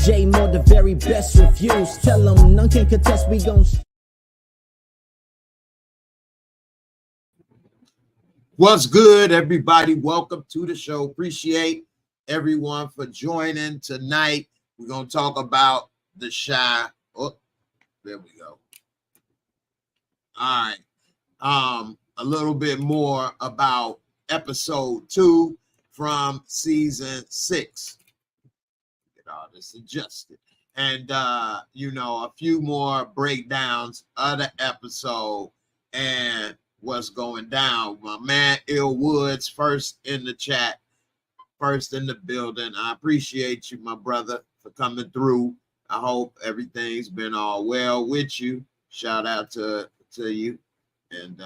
J-Moore, the very best reviews. Tell them none can contest, we gon' What's good, everybody? Welcome to the show. Appreciate everyone for joining tonight. We're going to talk about the Shy. Oh, there we go. All right. A little bit more about episode 2 from season 6. Get all this adjusted. And, a few more breakdowns of the episode and what's going down. My man Ill Woods first in the chat, first in the building. I appreciate you, my brother, for coming through. I hope everything's been all well with you. Shout out to you, and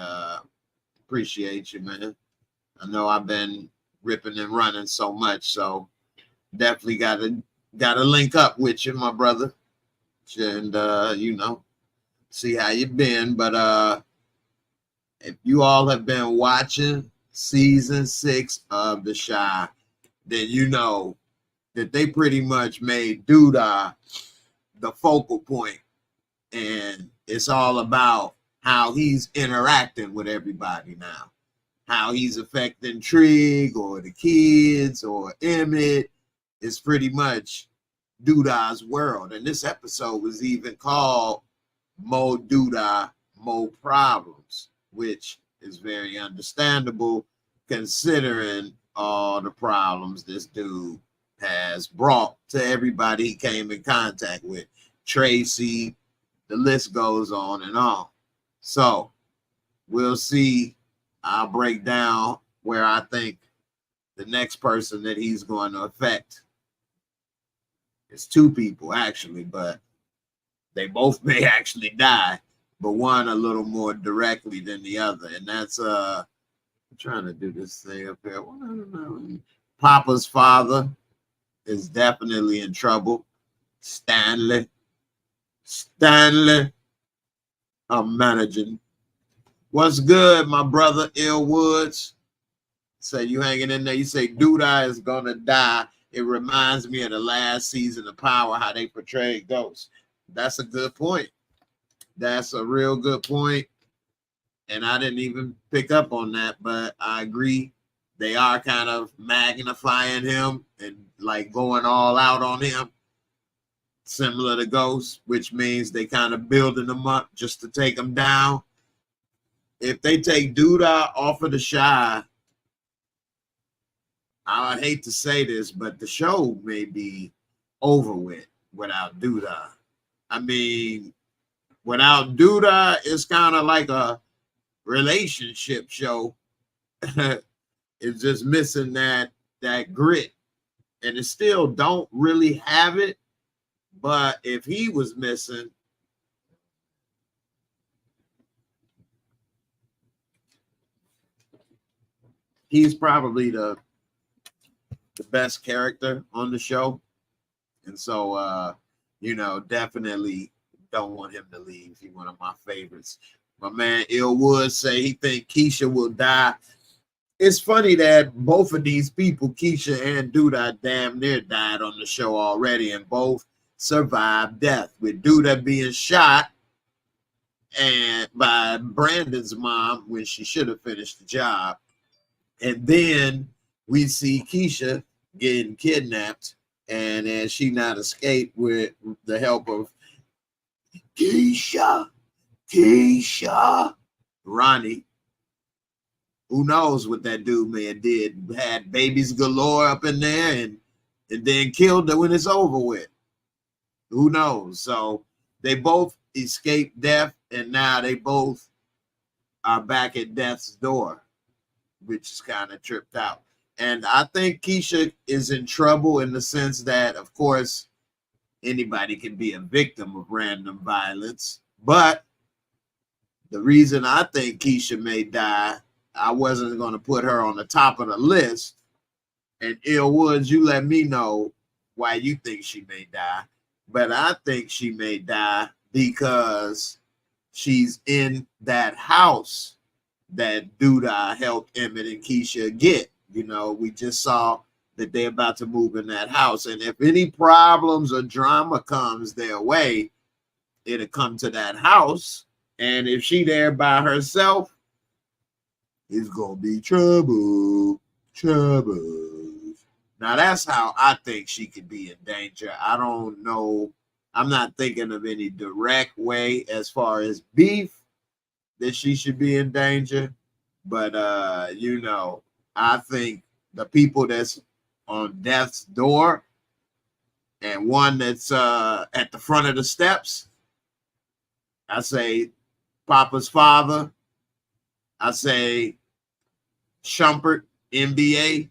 appreciate you, man. I know I've been ripping and running so much, so definitely gotta link up with you, my brother, and see how you been. But if you all have been watching season 6 of The Shy, then you know that they pretty much made Duda the focal point, and it's all about how he's interacting with everybody now, how he's affecting Trig or the kids or Emmett. Is pretty much Duda's world. And this episode was even called Mo Duda, Mo Problems, which is very understandable considering all the problems this dude has brought to everybody he came in contact with. Tracy, the list goes on and on. So we'll see. I'll break down where I think the next person that he's going to affect. It's 2 people actually, but they both may actually die, but one a little more directly than the other. And that's I'm trying to do this thing up here. Well, I don't know. Papa's father is definitely in trouble. Stanley, I'm managing. What's good, my brother Ill Woods? Say you hanging in there. You say Duda is gonna die. It reminds me of the last season of Power, how they portrayed Ghost. That's a good point. That's a real good point. And I didn't even pick up on that, but I agree. They are kind of magnifying him and like going all out on him, similar to Ghost, which means they kind of building him up just to take him down. If they take Duda off of The Shy, I hate to say this, but the show may be over with without Duda. I mean, without Duda, it's kind of like a relationship show. It's just missing that grit, and it still don't really have it. But if he was missing, he's probably the best character on the show. And so, definitely don't want him to leave. He's one of my favorites. My man Ill Woods say he think Keisha will die. It's funny that both of these people, Keisha and Duda, damn near died on the show already, and both survived death, with Duda being shot and by Brandon's mom when she should have finished the job. And then we see Keisha getting kidnapped, and as she not escaped with the help of Keisha, Ronnie, who knows what that dude man did, had babies galore up in there and then killed her when it's over with. Who knows? So they both escaped death, and now they both are back at death's door, which is kind of tripped out. And I think Keisha is in trouble in the sense that, of course, anybody can be a victim of random violence. But the reason I think Keisha may die, I wasn't going to put her on the top of the list. And Ill Woods, you let me know why you think she may die. But I think she may die because she's in that house that Duda helped Emmett and Keisha get. You know, we just saw that they're about to move in that house. And if any problems or drama comes their way, it'll come to that house. And if she there by herself, it's gonna be trouble. Now that's how I think she could be in danger. I don't know. I'm not thinking of any direct way as far as beef that she should be in danger. But you know, I think the people that's on death's door and one that's at the front of the steps, I say Papa's father. I say Shumpert, NBA.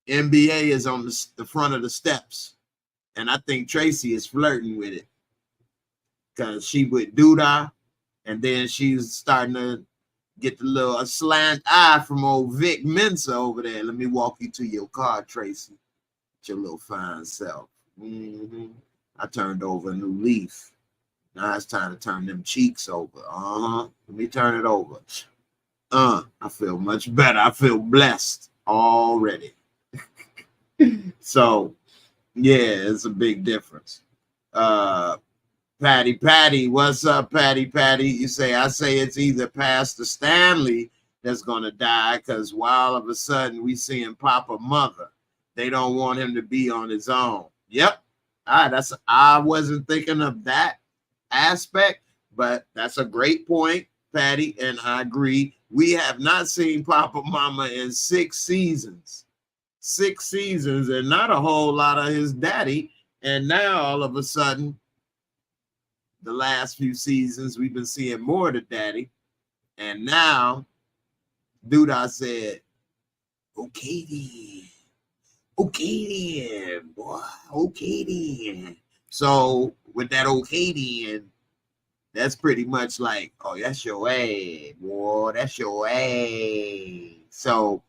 NBA is on the front of the steps. And I think Tracy is flirting with it because she with Duda, and then she's starting to get the little slant eye from old Vic Mensa over there. Let me walk you to your car, Tracy. Your little fine self. I turned over a new leaf. Now it's time to turn them cheeks over. Let me turn it over. I feel much better. I feel blessed already. So, yeah, it's a big difference. Patty, what's up, Patty? You say, I say it's either Pastor Stanley that's going to die because all of a sudden we seeing Papa Mother. They don't want him to be on his own. Yep. All right, I wasn't thinking of that aspect, but that's a great point, Patty, and I agree. We have not seen Papa Mama in 6 seasons. 6 seasons and not a whole lot of his daddy. And now all of a sudden, the last few seasons, we've been seeing more of the daddy. And now, Duda said, okay then, boy, okay then. So with that okay then, that's pretty much like, oh, that's your ass, boy, that's your ass. So,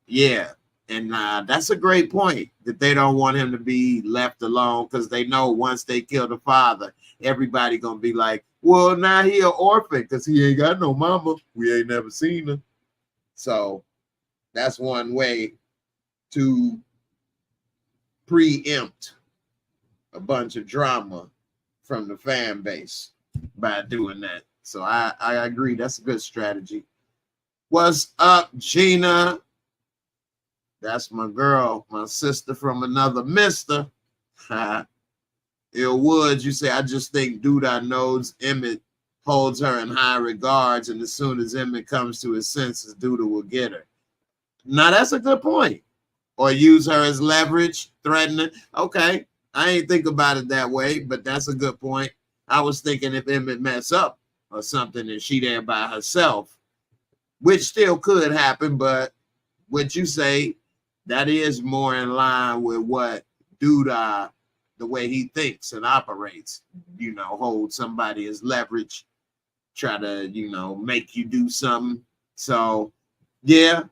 yeah. And that's a great point that they don't want him to be left alone because they know once they kill the father, everybody going to be like, well, now he an orphan because he ain't got no mama. We ain't never seen her. So that's one way to preempt a bunch of drama from the fan base by doing that. So I agree. That's a good strategy. What's up, Gina? That's my girl, my sister from another mister. Ill Woods, you say, I just think Duda knows Emmett holds her in high regards, and as soon as Emmett comes to his senses, Duda will get her. Now, that's a good point. Or use her as leverage, threatening. Okay, I ain't think about it that way, but that's a good point. I was thinking if Emmett mess up or something and she there by herself, which still could happen, but what you say, that is more in line with what Duda, the way he thinks and operates, you know, hold somebody as leverage, try to, you know, make you do something. So, yeah,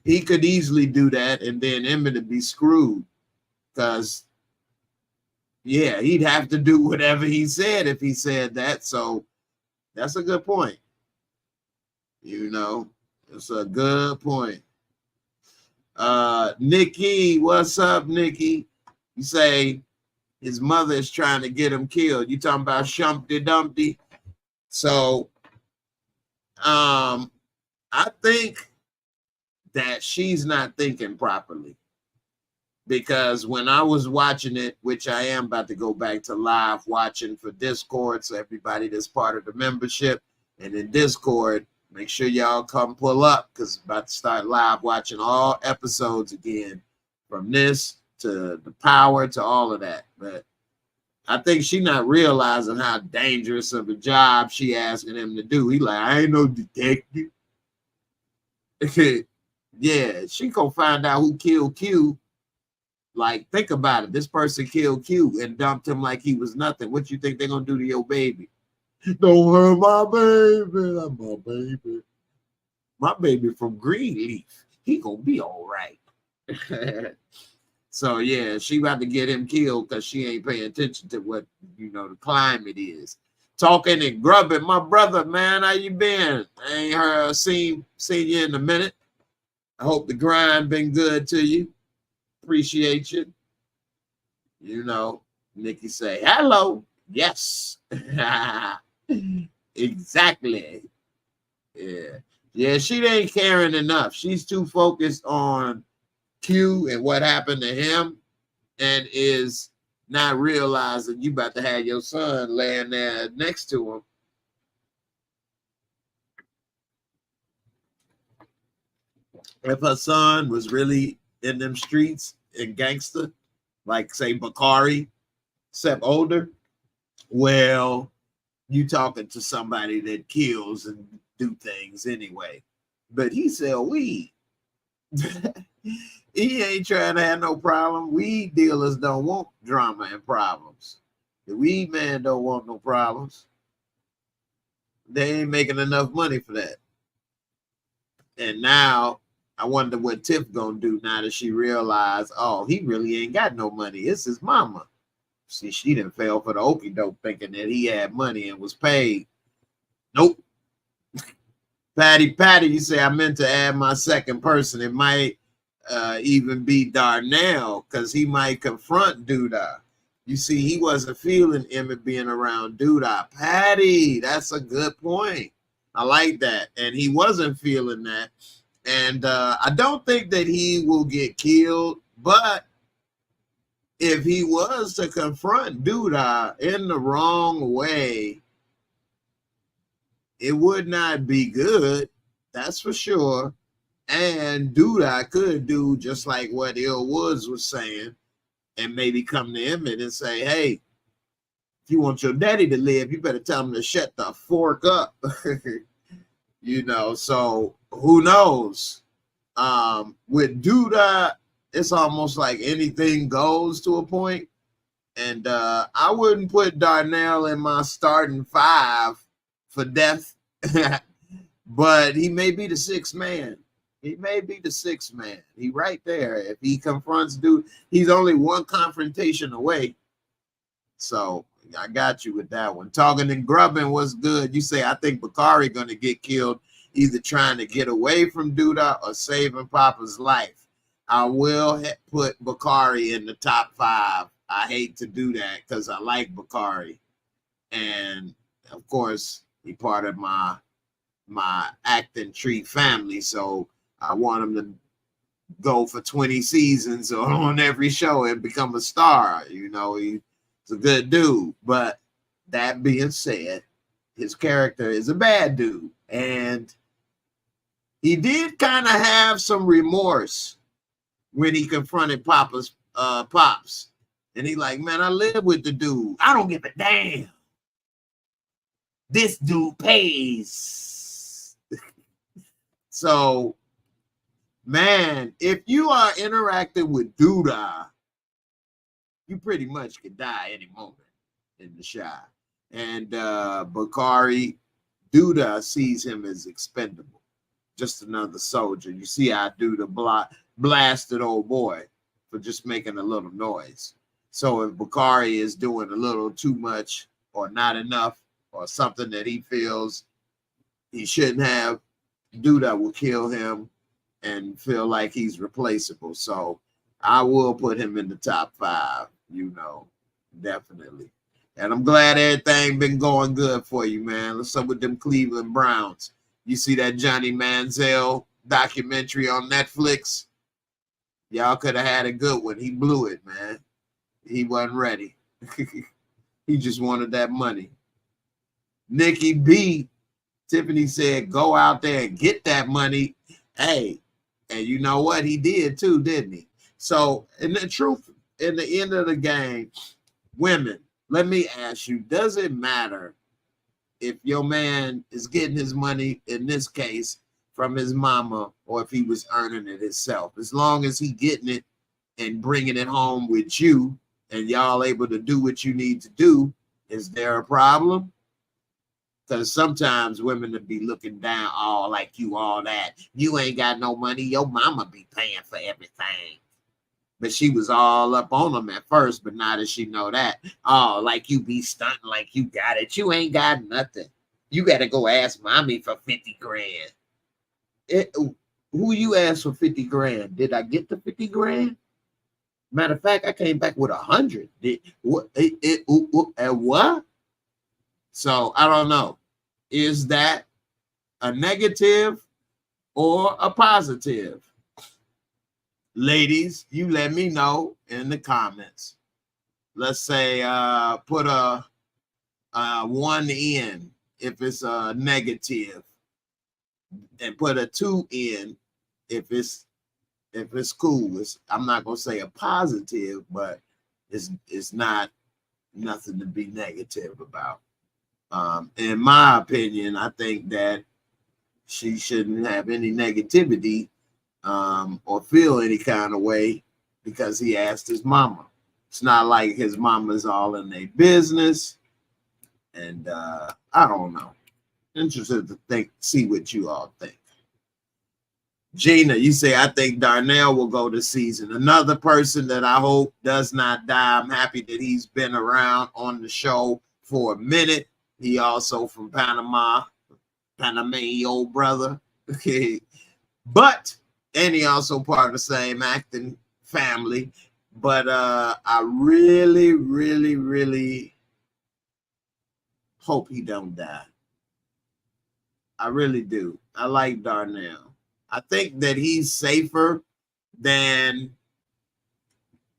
he could easily do that, and then Emmett would be screwed because, yeah, he'd have to do whatever he said if he said that. So that's a good point. You know, it's a good point. Nikki, what's up, Nikki? You say his mother is trying to get him killed. You talking about Shumpty Dumpty? So, I think that she's not thinking properly because when I was watching it, which I am about to go back to live watching for Discord, so everybody that's part of the membership and in Discord, make sure y'all come pull up because it's about to start live watching all episodes again, from this to the power to all of that. But I think she not realizing how dangerous of a job she asking him to do. He like, I ain't no detective. Yeah, she gonna find out who killed Q. Like, think about it. This person killed Q and dumped him like he was nothing. What you think they're gonna do to your baby? Don't hurt my baby. That's my baby. My baby from Greenleaf. He gonna be all right. So yeah, she about to get him killed because she ain't paying attention to what, you know, the climate is. Talking and grubbing. My brother, man, how you been? I ain't seen you in a minute. I hope the grind been good to you. Appreciate you. You know, Nikki say, hello. Yes. Exactly. Yeah. Yeah, she ain't caring enough. She's too focused on Q and what happened to him and is not realizing you about to have your son laying there next to him. If her son was really in them streets and gangster, like say Bakari, except older, well, you talking to somebody that kills and do things anyway. But he sell weed. He ain't trying to have no problem. Weed dealers don't want drama and problems. The weed man don't want no problems. They ain't making enough money for that. And now I wonder what Tiff gonna do now that she realized, oh, he really ain't got no money. It's his mama. See, she didn't fail for the okie doke thinking that he had money and was paid. Nope. Patty, you say I meant to add my second person. It might even be Darnell because he might confront Duda. You see, he wasn't feeling Emmett being around Duda. Patty, that's a good point. I like that. And he wasn't feeling that. And I don't think that he will get killed, but if he was to confront Duda in the wrong way, it would not be good. That's for sure. And Duda could do just like what Ill Woods was saying and maybe come to Emmett and say, hey, if you want your daddy to live, you better tell him to shut the fork up. You know, so who knows? With Duda, it's almost like anything goes to a point. And I wouldn't put Darnell in my starting 5 for death. But he may be the 6th man. He may be the 6th man. He right there. If he confronts dude, he's only one confrontation away. So I got you with that one. Talking and grubbing was good. You say, I think Bakari going to get killed either trying to get away from Duda or saving Papa's life. I will put Bakari in the top 5. I hate to do that because I like Bakari. And, of course, he part of my acting tree family. So I want him to go for 20 seasons or on every show and become a star. You know, he's a good dude. But that being said, his character is a bad dude. And he did kind of have some remorse when he confronted Papa's Pops. And he like, man, I live with the dude. I don't give a damn. This dude pays. So, man, if you are interacting with Duda, you pretty much could die any moment in the shot. And Bakari, Duda sees him as expendable. Just another soldier. You see how Duda blasted old boy for just making a little noise. So if Bakari is doing a little too much or not enough or something that he feels he shouldn't have, Duda will kill him and feel like he's replaceable. So I will put him in the top 5, you know, definitely. And I'm glad everything been going good for you, man. What's up with them Cleveland Browns? You see that Johnny Manziel documentary on Netflix? Y'all could have had a good one. He blew it, man. He wasn't ready. He just wanted that money. Nikki B, Tiffany said, go out there and get that money. Hey, and you know what? He did too, didn't he? So, in the truth, in the end of the game, women, let me ask you, does it matter if your man is getting his money, in this case, from his mama, or if he was earning it himself? As long as he getting it and bringing it home with you and y'all able to do what you need to do, is there a problem? Because sometimes women will be looking down, all like you, all that. You ain't got no money. Your mama be paying for everything. But she was all up on them at first, but now that she know that, oh, like you be stunting like you got it. You ain't got nothing. You got to go ask mommy for 50 grand. Who you asked for 50 grand? Did I get the 50 grand? Matter of fact, I came back with 100. What? So I don't know. Is that a negative or a positive? Ladies, you let me know in the comments. Let's say put a 1 in if it's a negative, and put a 2 in if it's cool. I'm not gonna say a positive, but it's not nothing to be negative about. In my opinion, I think that she shouldn't have any negativity or feel any kind of way because he asked his mama. It's not like his mama's all in their business. And I don't know. Interested to see what you all think. Gina, you say, I think Darnell will go this season. Another person that I hope does not die. I'm happy that he's been around on the show for a minute. He also from Panama, Panamanian old brother. Okay. But, and he also part of the same acting family. But I really, really, really hope he don't die. I really do. I like Darnell. I think that he's safer than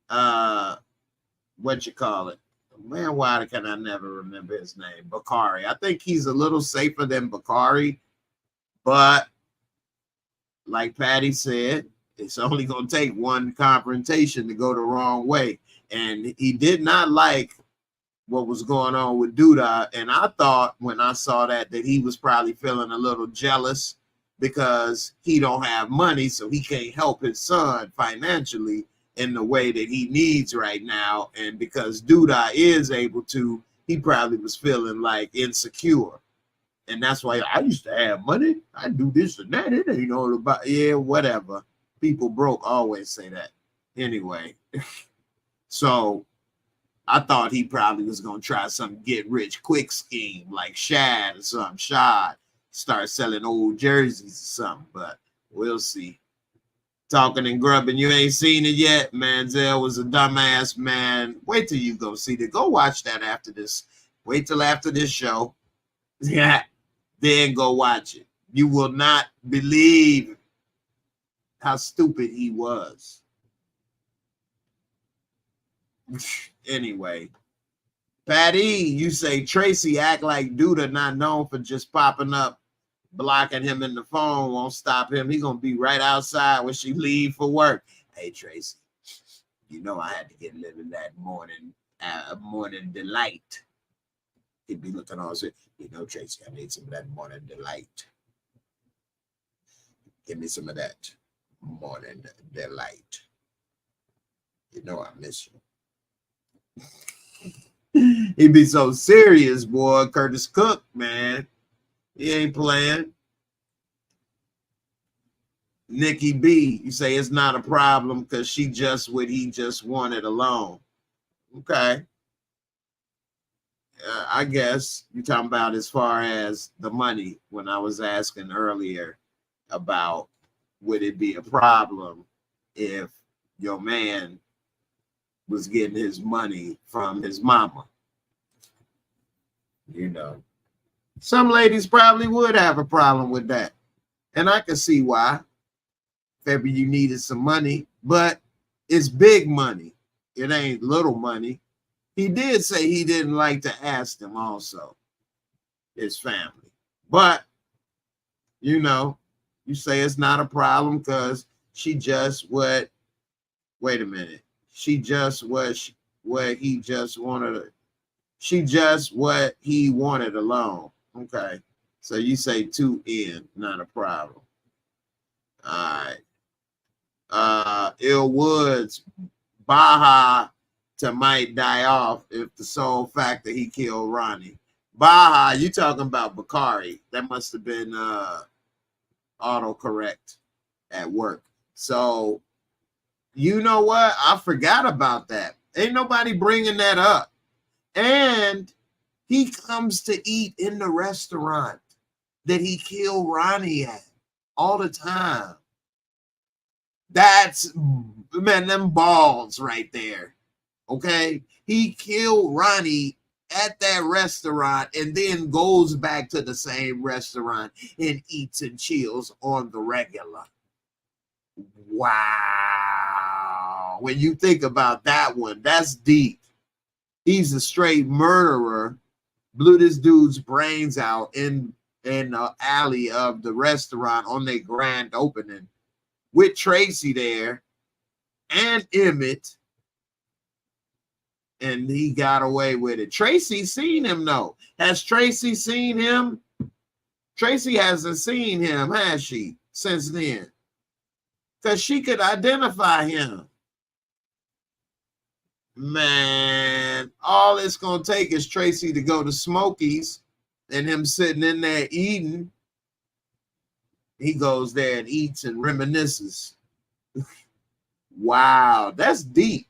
what you call it. Man, why can I never remember his name? Bakari. I think he's a little safer than Bakari, but like Patty said, it's only going to take one confrontation to go the wrong way. And he did not like what was going on with Duda. And I thought when I saw that he was probably feeling a little jealous because he don't have money, so he can't help his son financially in the way that he needs right now. And because Duda is able to, he probably was feeling like insecure. And that's why I used to have money. I do this and that. It ain't all about, yeah, whatever. People broke always say that. Anyway, so I thought he probably was going to try some get rich quick scheme like Shad or something. Shad start selling old jerseys or something, but we'll see. Talking and grubbing, you ain't seen it yet. Manziel was a dumbass, man. Wait till you go see it. Go watch that after this. Wait till after this show. Yeah, then go watch it. You will not believe how stupid he was. Anyway, Patty, you say Tracy act like Duda, not known for just popping up, blocking him in the phone, won't stop him. He gonna be right outside when she leave for work. Hey Tracy, you know I had to get a little of that morning delight. He'd be looking on say, you know, Tracy, I need some of that morning delight. Give me some of that morning delight. You know I miss you. He'd be so serious, boy. Curtis Cook, man. He ain't playing. Nikki B, you say it's not a problem because she just what he just wanted alone. Okay. I guess you're talking about as far as the money when I was asking earlier about would it be a problem if your man was getting his money from his mama. You know, some ladies probably would have a problem with that. And I can see why. If ever you needed some money, but it's big money. It ain't little money. He did say he didn't like to ask them also, his family. But, you know, you say it's not a problem because she just what, wait a minute. She just was what he just wanted. She just what he wanted alone. Okay. So you say 2 in, not a problem. All right. Ill Woods, Baja to might die off if the sole fact that he killed Ronnie. Baja, you talking about Bakari. That must have been autocorrect at work. So, you know what? I forgot about that. Ain't nobody bringing that up. And he comes to eat in the restaurant that he killed Ronnie at all the time. That's, man, them balls right there. Okay. He killed Ronnie at that restaurant and then goes back to the same restaurant and eats and chills on the regular. Wow. When you think about that one, that's deep. He's a straight murderer. Blew this dude's brains out in the alley of the restaurant on their grand opening with Tracy there and Emmett. And he got away with it. Tracy seen him though. Has Tracy seen him? Tracy hasn't seen him, has she, since then? Because she could identify him. Man, all it's going to take is Tracy to go to Smokey's and him sitting in there eating. He goes there and eats and reminisces. Wow, that's deep.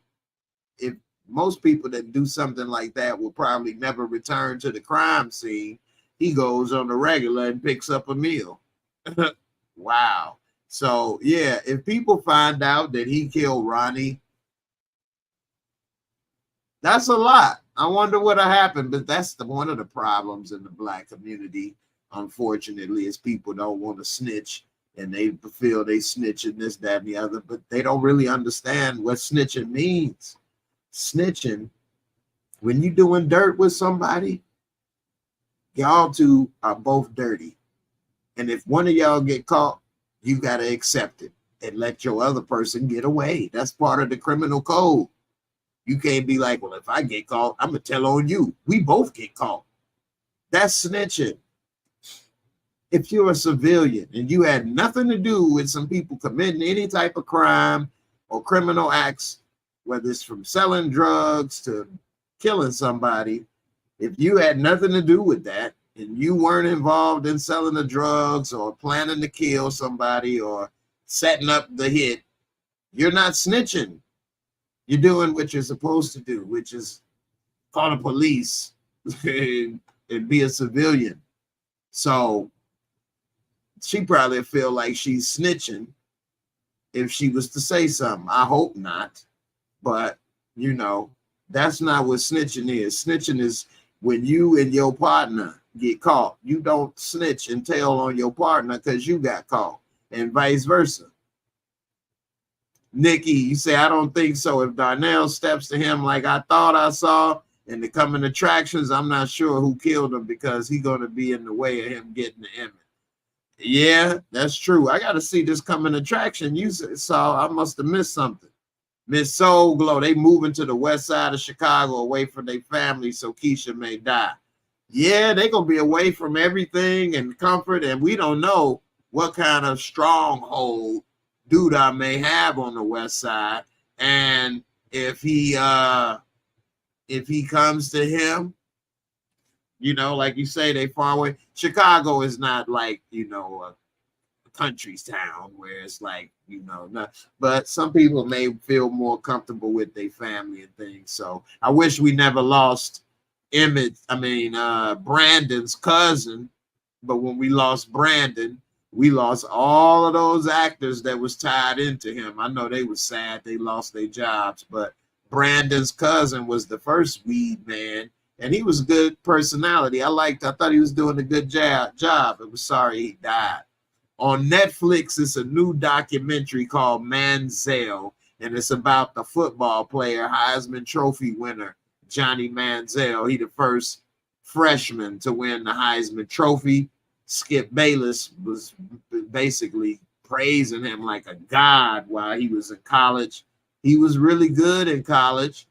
If most people that do something like that will probably never return to the crime scene, he goes on the regular and picks up a meal. Wow. So, yeah, if people find out that he killed Ronnie, that's a lot. I wonder what'll happen, but that's one of the problems in the Black community, unfortunately, is people don't want to snitch, and they feel they snitching this, that, and the other, but they don't really understand what snitching means. Snitching, when you're doing dirt with somebody, y'all two are both dirty. And if one of y'all get caught, you got to accept it and let your other person get away. That's part of the criminal code. You can't be like, well, if I get caught, I'm going to tell on you. We both get caught. That's snitching. If you're a civilian and you had nothing to do with some people committing any type of crime or criminal acts, whether it's from selling drugs to killing somebody, if you had nothing to do with that and you weren't involved in selling the drugs or planning to kill somebody or setting up the hit, you're not snitching. You're doing what you're supposed to do, which is call the police and be a civilian. So she probably feel like she's snitching if she was to say something. I hope not. But, you know, that's not what snitching is. Snitching is when you and your partner get caught. You don't snitch and tell on your partner because you got caught, and vice versa. Nikki, you say, I don't think so. If Darnell steps to him like I thought I saw in the coming attractions, I'm not sure who killed him because he's going to be in the way of him getting the Emmett. Yeah, that's true. I got to see this coming attraction. You saw, I must have missed something. Miss Soul Glow, they moving to the west side of Chicago away from their family so Keisha may die. Yeah, they're going to be away from everything and comfort, and we don't know what kind of stronghold Duda may have on the west side. And if he comes to him, you know, like you say, they far away. Chicago is not like, you know, a country's town where it's like, you know, not, but some people may feel more comfortable with their family and things. So I wish we never lost Brandon's cousin, but when we lost Brandon, we lost all of those actors that was tied into him. I know they were sad they lost their jobs, but Brandon's cousin was the first weed man, and he was a good personality. I thought he was doing a good job. I was sorry he died. On Netflix, it's a new documentary called Manziel, and it's about the football player, Heisman Trophy winner, Johnny Manziel. He the first freshman to win the Heisman Trophy. Skip Bayless was basically praising him like a god while he was in college. He was really good in college,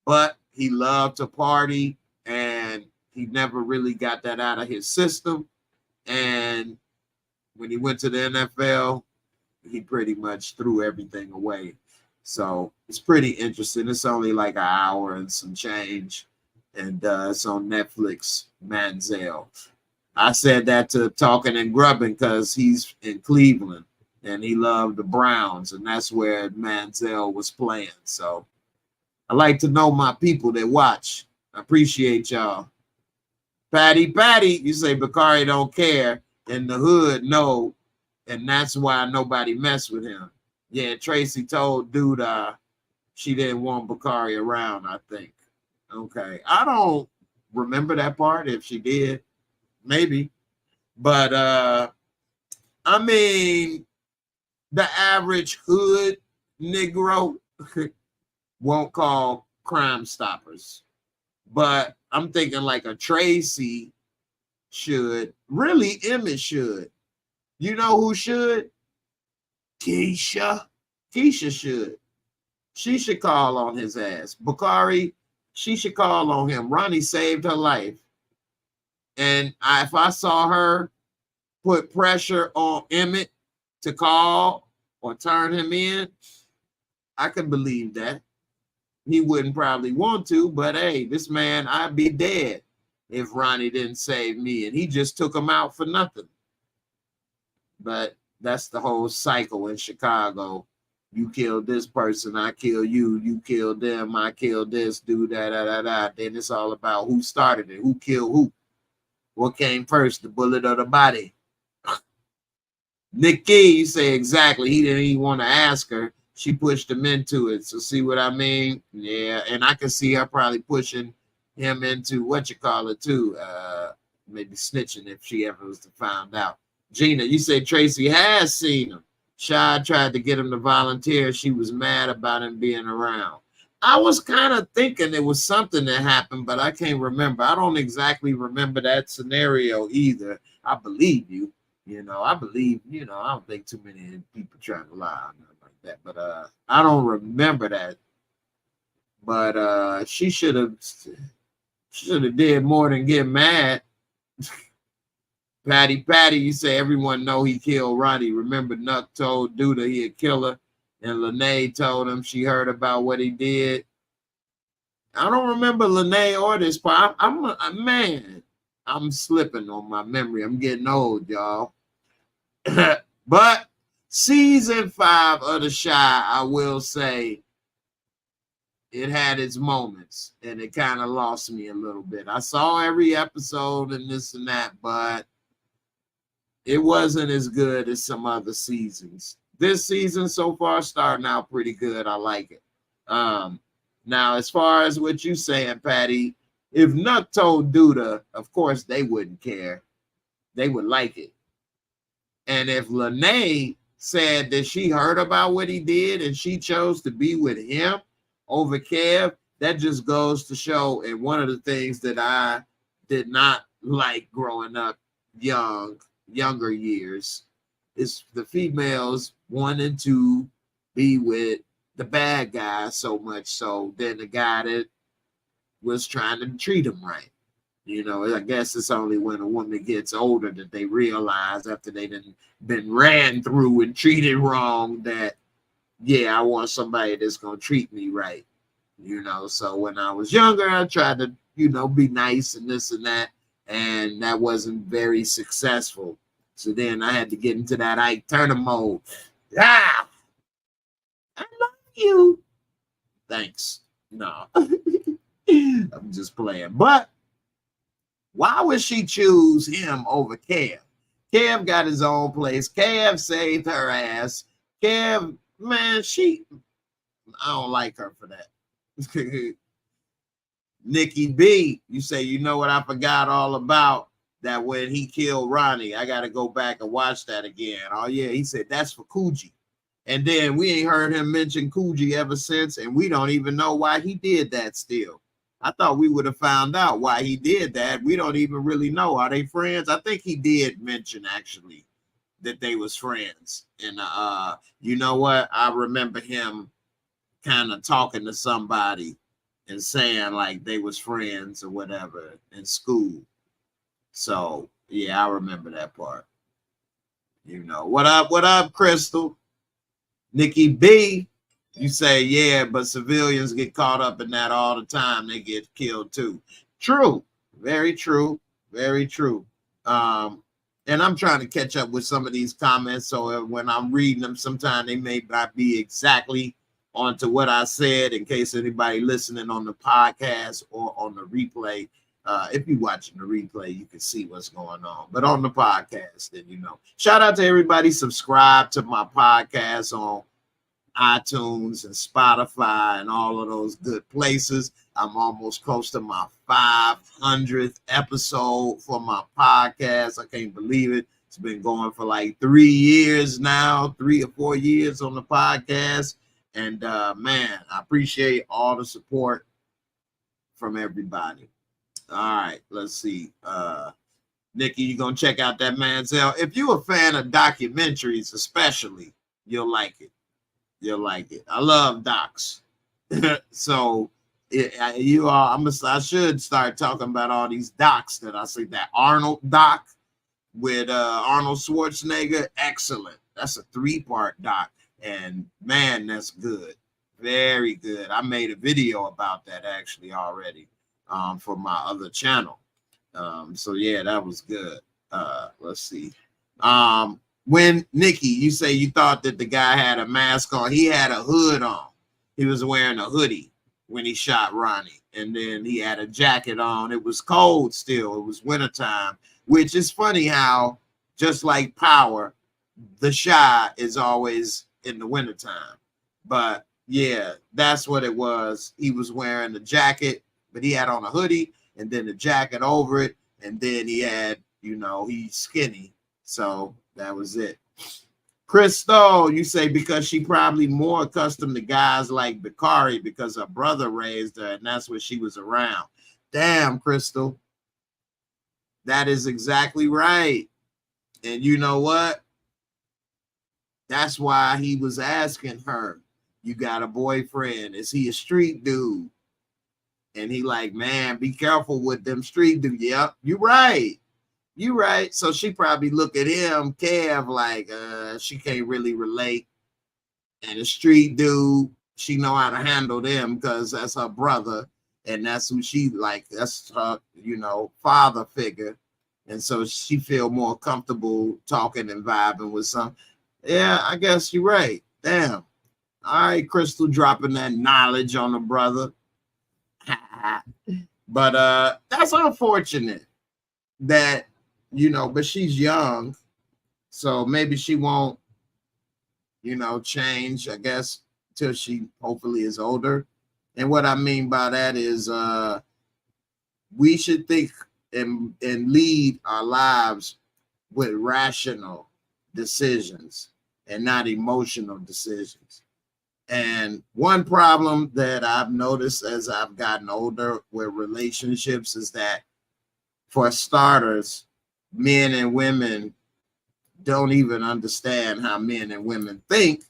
but he loved to party, and he never really got that out of his system. And when he went to the NFL, he pretty much threw everything away. So it's pretty interesting. It's only like an hour and some change, and it's on Netflix, Manziel. I said that to Talking and Grubbing because he's in Cleveland and he loved the Browns, and that's where Manziel was playing. So I like to know my people that watch. I appreciate y'all. Patty, you say Bakari don't care. In the hood, no, and that's why nobody mess with him. Yeah, Tracy told Duda she didn't want Bakari around, I think. Okay. I don't remember that part. If she did, maybe. But I mean, the average hood Negro won't call Crime Stoppers. But I'm thinking like a Tracy should. Really, Emmett should. You know who should? Keisha. Keisha should. She should call on his ass. Bakari, she should call on him. Ronnie saved her life. And if I saw her put pressure on Emmett to call or turn him in, I could believe that. He wouldn't probably want to, but hey, this man, I'd be dead if Ronnie didn't save me. And he just took him out for nothing. But that's the whole cycle in Chicago. You kill this person, I kill you. You kill them, I kill this, do that. Then it's all about who started it, who killed who. What came first, the bullet or the body? Nikki, you say exactly. He didn't even want to ask her. She pushed him into it. So see what I mean? Yeah, and I can see her probably pushing him into what you call it too. Maybe snitching if she ever was to find out. Gina, you say Tracy has seen him. Shad tried to get him to volunteer. She was mad about him being around. I was kind of thinking it was something that happened, but I can't remember. I don't exactly remember that scenario either. I believe you. I believe, I don't think too many people try to lie on nothing like that. But I don't remember that. But she should have did more than get mad. Patty, you say everyone know he killed Ronnie. Remember, Nuck told Duda he'd kill her, and Lene told him she heard about what he did. I don't remember Lene or this part. I'm slipping on my memory. I'm getting old, y'all. But season 5 of The Chi, I will say, it had its moments, and it kind of lost me a little bit. I saw every episode and this and that, but it wasn't as good as some other seasons. This season so far starting out pretty good. I like it. Now, as far as what you saying, Patty, if Nuck told Duda, of course they wouldn't care. They would like it. And if Lene said that she heard about what he did and she chose to be with him over Kev, that just goes to show, and one of the things that I did not like growing up younger years, is the females wanting to be with the bad guy so much so than the guy that was trying to treat him right. I guess it's only when a woman gets older that they realize, after they've been ran through and treated wrong, that, yeah, I want somebody that's going to treat me right. So when I was younger, I tried to, be nice and this and that, and that wasn't very successful. So then I had to get into that Ike Turner mode. Ah, I love you. Thanks. No, I'm just playing. But why would she choose him over Kev? Kev got his own place. Kev saved her ass. Kev, man, I don't like her for that. Nikki B, you say, you know what I forgot all about? That when he killed Ronnie, I got to go back and watch that again. Oh, yeah, he said that's for Coogee. And then we ain't heard him mention Coogee ever since, and we don't even know why he did that still. I thought we would have found out why he did that. We don't even really know. Are they friends? I think he did mention, actually, that they was friends. And you know what? I remember him kind of talking to somebody and saying like they was friends or whatever in school. So, yeah, I remember that part. What up, Crystal? Nikki B, you say, yeah, but civilians get caught up in that all the time. They get killed too. True. Very true. Very true. And I'm trying to catch up with some of these comments. So when I'm reading them, sometimes they may not be exactly onto what I said, in case anybody listening on the podcast or on the replay. If you're watching the replay, you can see what's going on. But on the podcast, then shout out to everybody. Subscribe to my podcast on iTunes and Spotify and all of those good places. I'm almost close to my 500th episode for my podcast. I can't believe it. It's been going for like 3 years now, 3 or 4 years on the podcast. And man, I appreciate all the support from everybody. All right, let's see. Nikki, you gonna check out that Manziel? If you're a fan of documentaries, especially, you'll like it. You'll like it. I love docs. So I should start talking about all these docs that I see. That Arnold doc with Arnold Schwarzenegger, excellent. That's a 3-part doc, and man, that's good. Very good. I made a video about that actually already for my other channel. So yeah, that was good. Let's see. When Nikki, you say you thought that the guy had a mask on, he had a hood on. He was wearing a hoodie when he shot Ronnie, and then he had a jacket on. It was cold still. It was wintertime, which is funny how, just like Power, the Shy is always in the wintertime. But yeah, that's what it was. He was wearing the jacket, but he had on a hoodie and then the jacket over it. And then he had, he's skinny. So that was it. Crystal, you say because she probably more accustomed to guys like Bakari because her brother raised her and that's what she was around. Damn, Crystal. That is exactly right. And you know what? That's why he was asking her, you got a boyfriend? Is he a street dude? And he like, man, be careful with them street dudes. Yep, you're right. You're right. So she probably look at him, Kev, like she can't really relate. And a street dude, she know how to handle them because that's her brother. And that's who she like. That's her, father figure. And so she feel more comfortable talking and vibing with some. Yeah, I guess you're right. Damn. All right, Crystal dropping that knowledge on the brother. But that's unfortunate that, but she's young. So maybe she won't, change, I guess, till she hopefully is older. And what I mean by that is we should think and lead our lives with rational decisions and not emotional decisions. And one problem that I've noticed as I've gotten older with relationships is that, for starters, men and women don't even understand how men and women think.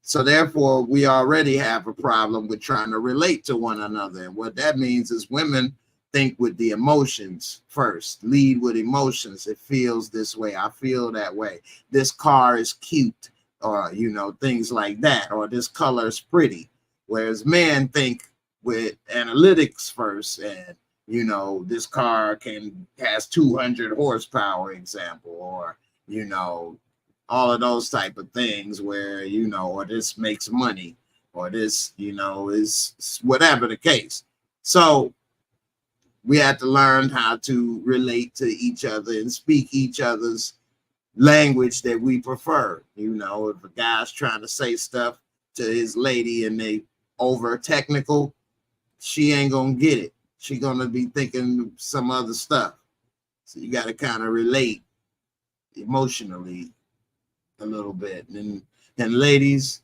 So therefore, we already have a problem with trying to relate to one another. And what that means is women think with the emotions first, lead with emotions. It feels this way. I feel that way. This car is cute, or, things like that, or this color is pretty. Whereas men think with analytics first, and, this car has 200 horsepower, example, or, all of those type of things where, or this makes money, or this, is whatever the case. So we have to learn how to relate to each other and speak each other's language that we prefer. If a guy's trying to say stuff to his lady and they over technical, she ain't gonna get it. She gonna be thinking some other stuff. So you got to kind of relate emotionally a little bit. And ladies,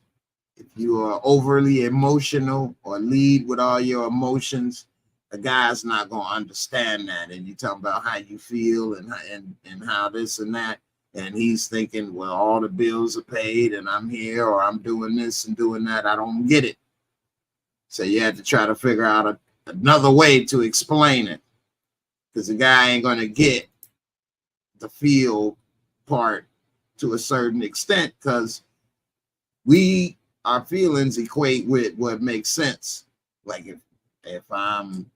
if you are overly emotional or lead with all your emotions, a guy's not gonna understand that. And you talk about how you feel and how this and that. And he's thinking, well, all the bills are paid and I'm here, or I'm doing this and doing that. I don't get it. So you have to try to figure out another way to explain it, because the guy ain't going to get the feel part to a certain extent, because our feelings equate with what makes sense. Like if I'm,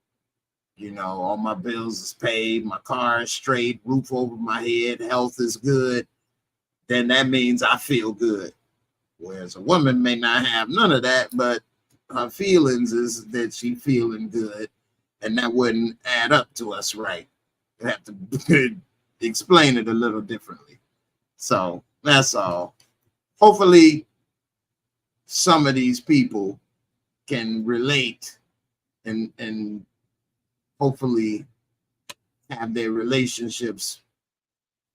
all my bills is paid, my car is straight, roof over my head, health is good, then that means I feel good. Whereas a woman may not have none of that, but her feelings is that she feeling good, and that wouldn't add up to us right. You have to explain it a little differently. So that's all. Hopefully some of these people can relate and hopefully have their relationships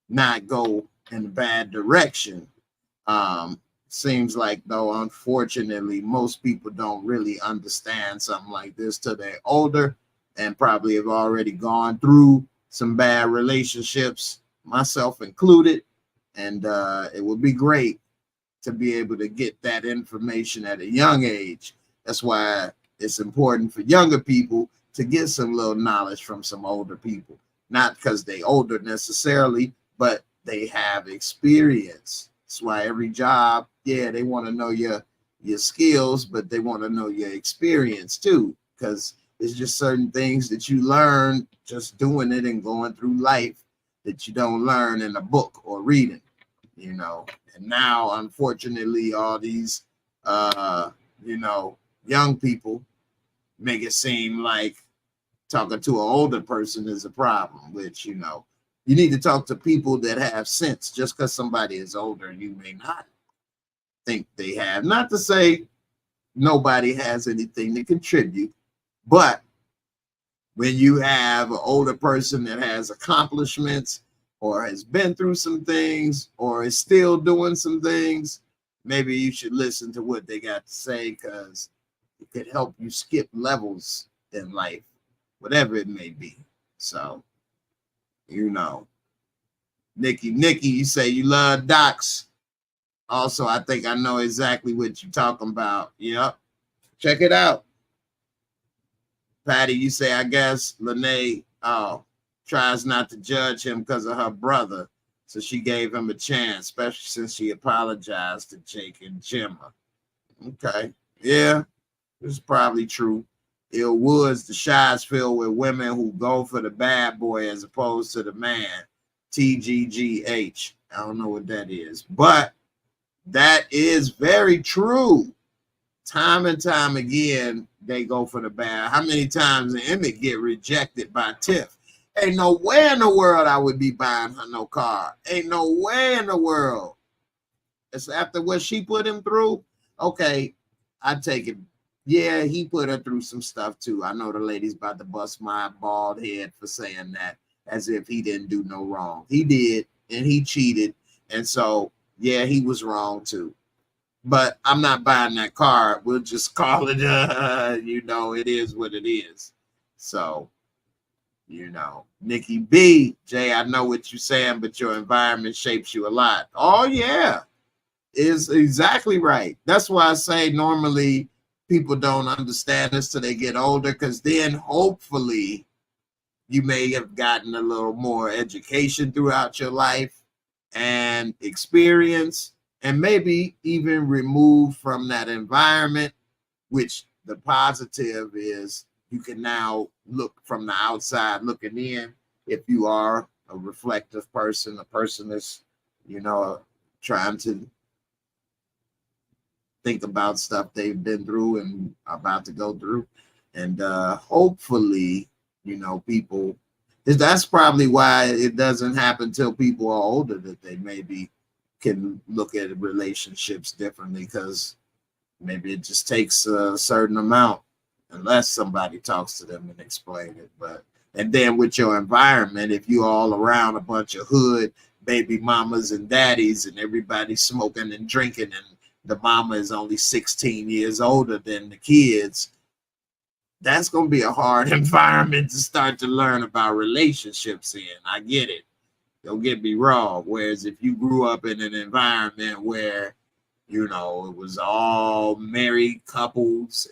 not go in a bad direction. Seems like, though, unfortunately, most people don't really understand something like this till they're older and probably have already gone through some bad relationships, myself included. And it would be great to be able to get that information at a young age. That's why it's important for younger people to get some little knowledge from some older people, not because they older necessarily, but they have experience. That's why every job, yeah, they want to know your skills, but they want to know your experience too, because it's just certain things that you learn just doing it and going through life that you don't learn in a book or reading, you know. And now, unfortunately, all these, you know, young people make it seem like talking to an older person is a problem, which, you know, you need to talk to people that have sense. Just because somebody is older, you may not think they have. Not to say nobody has anything to contribute, but when you have an older person that has accomplishments or has been through some things or is still doing some things, maybe you should listen to what they got to say, because it could help you skip levels in life, whatever it may be. So, you know, Nikki, you say you love docs. Also, I think I know exactly what you're talking about. Yep. Check it out. Patty, you say, I guess Lene tries not to judge him because of her brother. So she gave him a chance, especially since she apologized to Jake and Gemma. Okay. Yeah, it's probably true. Ill Woods, the shy's filled with women who go for the bad boy as opposed to the man. TGGH. I don't know what that is, but that is very true. Time and time again, they go for the bad. How many times did Emmett get rejected by Tiff? Ain't no way in the world I would be buying her no car. Ain't no way in the world. It's after what she put him through. Okay, I take it. Yeah, he put her through some stuff too. I know the lady's about to bust my bald head for saying that, as if he didn't do no wrong. He did, and he cheated. And so, yeah, he was wrong too. But I'm not buying that car. We'll just call it, you know, it is what it is. So, you know, Nikki B, Jay, I know what you're saying, but your environment shapes you a lot. Oh, yeah, is exactly right. That's why I say normally people don't understand this till they get older, because then hopefully you may have gotten a little more education throughout your life and experience, and maybe even removed from that environment, which the positive is you can now look from the outside looking in. If you are a reflective person, a person that's, you know, trying to think about stuff they've been through and about to go through. And hopefully, you know, people, that's probably why it doesn't happen till people are older, that they maybe can look at relationships differently, because maybe it just takes a certain amount unless somebody talks to them and explain it. But and then with your environment, if you're all around a bunch of hood baby mamas and daddies and everybody smoking and drinking, and the mama is only 16 years older than the kids, that's going to be a hard environment to start to learn about relationships in. I get it. Don't get me wrong. Whereas if you grew up in an environment where, you know, it was all married couples,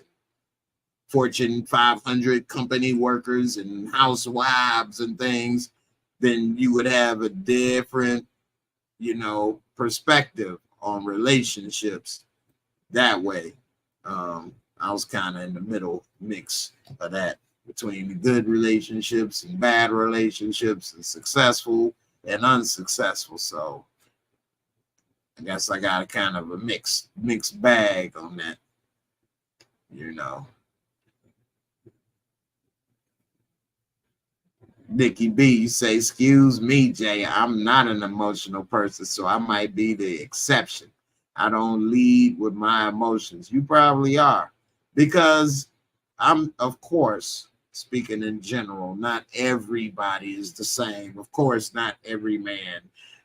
Fortune 500 company workers and housewives and things, then you would have a different, you know, perspective on relationships that way. I was kind of in the middle mix of that, between the good relationships and bad relationships and successful and unsuccessful. So I guess I got a kind of a mixed bag on that, you know. Nikki B, you say, excuse me, Jay, I'm not an emotional person, so I might be the exception. I don't lead with my emotions. You probably are, because I'm, of course, speaking in general, not everybody is the same. Of course, not every man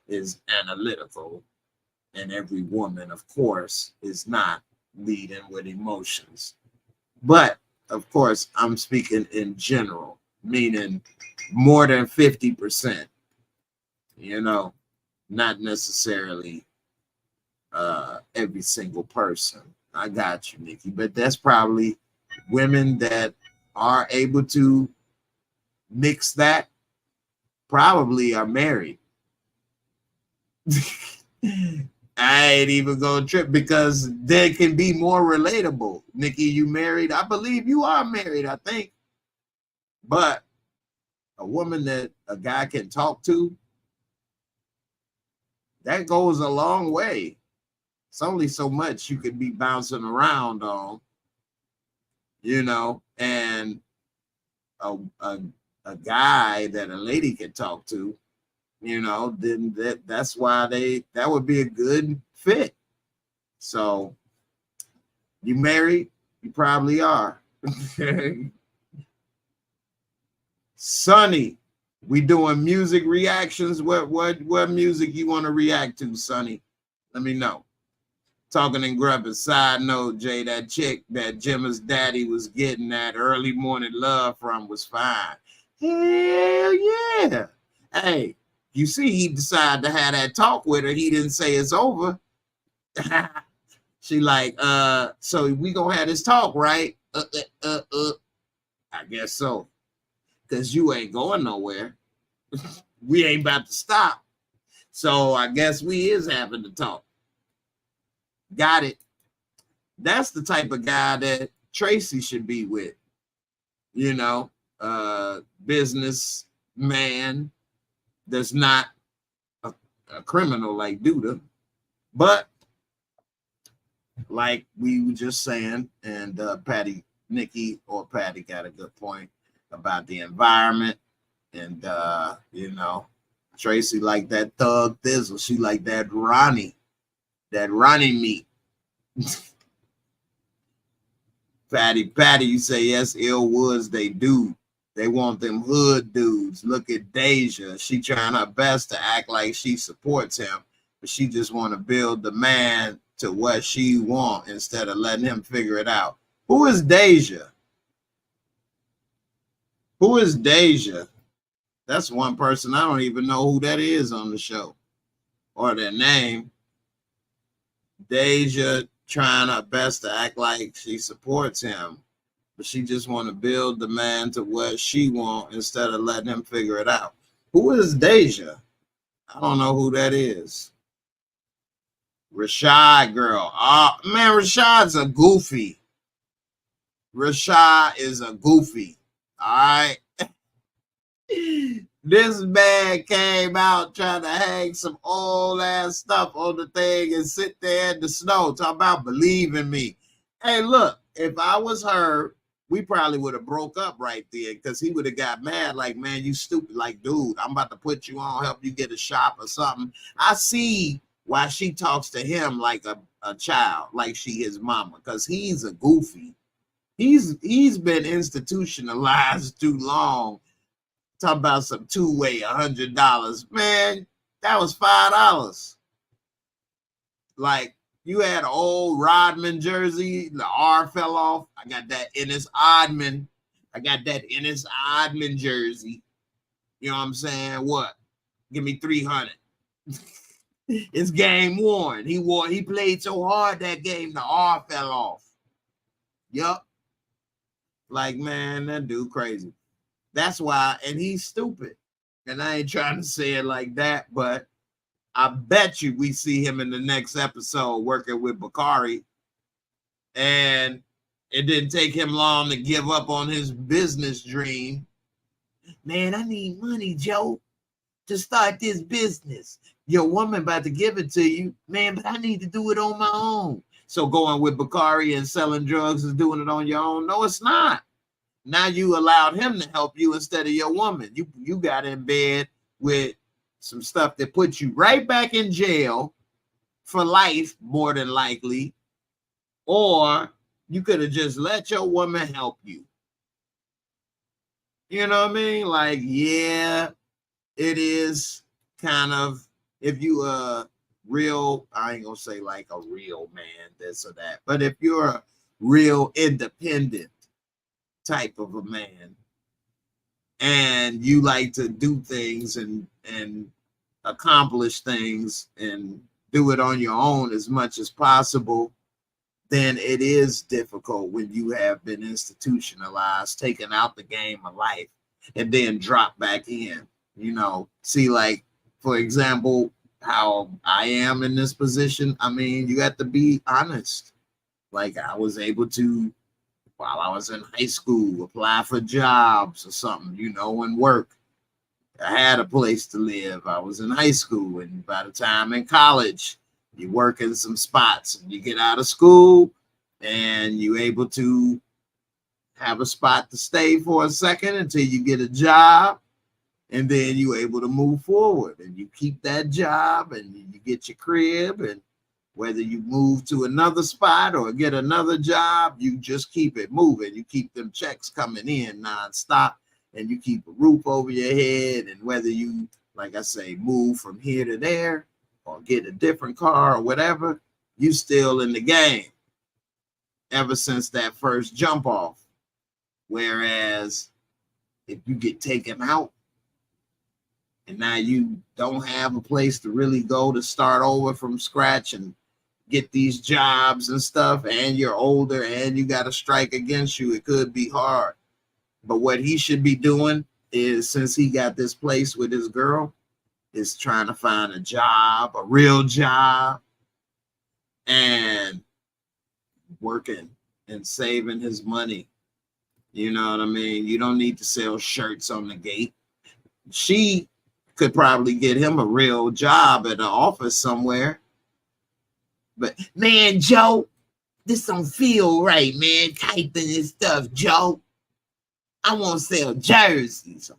is analytical, and every woman, of course, is not leading with emotions. But of course, I'm speaking in general, meaning more than 50%, you know, not necessarily every single person. I got you, Nikki, but that's probably women that are able to mix that, probably are married. I ain't even gonna trip, because they can be more relatable. Nikki, you married? I believe you are married, I think. But a woman that a guy can talk to, that goes a long way. It's only so much you could be bouncing around on, you know, and a guy that a lady can talk to, you know, then that's why that would be a good fit. So you married? You probably are. Sonny, we doing music reactions. What music you want to react to, Sonny? Let me know. Talking and grubbing. Side note, Jay, that chick that Jimma's daddy was getting that early morning love from was fine. Hell yeah. Hey, you see, he decided to have that talk with her. He didn't say it's over. She like, so we gonna have this talk, right? I guess so. Because you ain't going nowhere. We ain't about to stop. So I guess we is having to talk. Got it. That's the type of guy that Tracy should be with. You know, business man that's not a criminal like Duda. But like we were just saying, and Nikki Patty got a good point about the environment. And you know, Tracy like that thug thizzle. She like that Ronnie meat. Patty, you say yes, ill woods, they do. They want them hood dudes. Look at Deja. She trying her best to act like she supports him, but she just want to build the man to what she want instead of letting him figure it out. Who is Deja? Who is Deja? That's one person I don't even know who that is on the show or their name. Deja trying her best to act like she supports him, but she just want to build the man to what she want instead of letting him figure it out. Who is Deja? I don't know who that is. Rashad girl. Oh man, Rashad's a goofy. Rashad is a goofy. All right. This man came out trying to hang some old ass stuff on the thing and sit there in the snow. Talk about believe in me. Hey, look, if I was her, we probably would have broke up right there, because he would have got mad like, man, you stupid. Like, dude, I'm about to put you on, help you get a shop or something. I see why she talks to him like a child, like she his mama, because he's a goofy. He's been institutionalized too long. Talk about some two-way $100. Man, that was $5. Like, you had an old Rodman jersey, the R fell off. I got that Ennis Oddman. Jersey. You know what I'm saying? What? Give me 300. It's game worn. He played so hard that game, the R fell off. Yup. Like, man, that dude crazy. That's why, and he's stupid. And I ain't trying to say it like that, but I bet you we see him in the next episode working with Bakari. And it didn't take him long to give up on his business dream. Man, I need money, Joe, to start this business. Your woman about to give it to you, man, but I need to do it on my own. So going with Bakari and selling drugs is doing it on your own? No, it's not. Now you allowed him to help you instead of your woman. You got in bed with some stuff that put you right back in jail for life, more than likely, or you could have just let your woman help you. You know what I mean? Like, yeah, it is kind of, if you a real, I ain't gonna say like a real man, this or that, but if you're a real independent type of a man and you like to do things and accomplish things and do it on your own as much as possible, then it is difficult when you have been institutionalized, taken out the game of life, and then drop back in. You know, see, like, for example, how I am in this position. I mean, you have to be honest. Like, I was able to, while I was in high school, apply for jobs or something, you know, and work. I had a place to live. I was in high school, and by the time in college, you work in some spots, and you get out of school, and you're able to have a spot to stay for a second until you get a job, and then you're able to move forward, and you keep that job, and you get your crib, and whether you move to another spot or get another job, you just keep it moving. You keep them checks coming in nonstop, and you keep a roof over your head. And whether you, like I say, move from here to there or get a different car or whatever, you still in the game ever since that first jump off. Whereas if you get taken out and now you don't have a place to really go to start over from scratch and get these jobs and stuff, and you're older and you got a strike against you, it could be hard. But what he should be doing is, since he got this place with his girl, is trying to find a job, a real job, and working and saving his money. You know what I mean? You don't need to sell shirts on the gate. She could probably get him a real job at an office somewhere. But man, Joe, this don't feel right, man. Typing this stuff, Joe. I want to sell jerseys.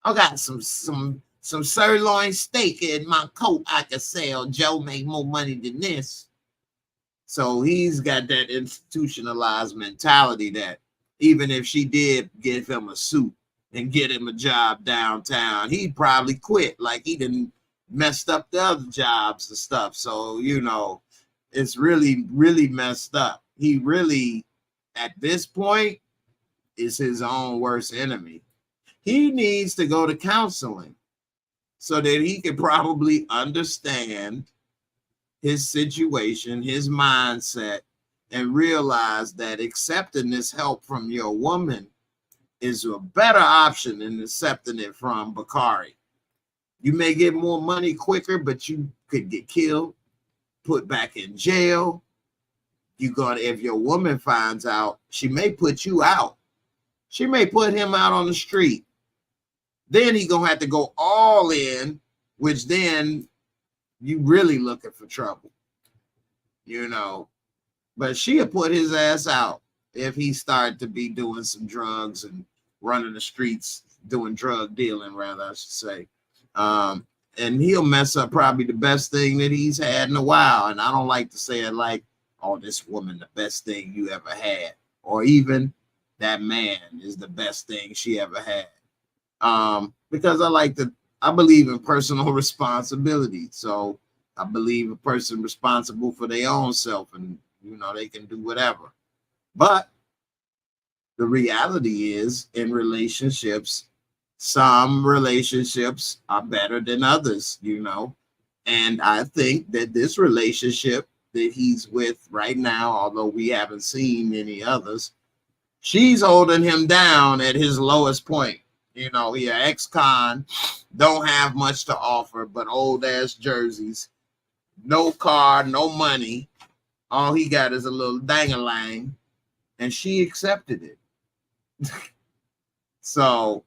I got some sirloin steak in my coat I can sell. Joe, make more money than this. So he's got that institutionalized mentality that even if she did give him a suit and get him a job downtown, he'd probably quit. Like, he done messed up the other jobs and stuff. So, you know, it's really, really messed up. He really, at this point, is his own worst enemy. He needs to go to counseling so that he can probably understand his situation, his mindset, and realize that accepting this help from your woman is a better option than accepting it from Bakari. You may get more money quicker, but you could get killed, put back in jail. If your woman finds out, she may put you out. She may put him out on the street. Then he gonna have to go all in, which then you really looking for trouble, you know. But she'll put his ass out if he started to be doing some drugs and running the streets, doing drug dealing, rather, I should say. And he'll mess up probably the best thing that he's had in a while. And I don't like to say it like, oh, this woman, the best thing you ever had, or even that man is the best thing she ever had. Because I believe in personal responsibility. So I believe a person responsible for their own self, and, you know, they can do whatever. But the reality is, in relationships, some relationships are better than others, you know. And I think that this relationship that he's with right now, although we haven't seen any others, she's holding him down at his lowest point. You know, he an ex-con, don't have much to offer but old ass jerseys, no car, no money. All he got is a little dang-a-lang, and she accepted it. So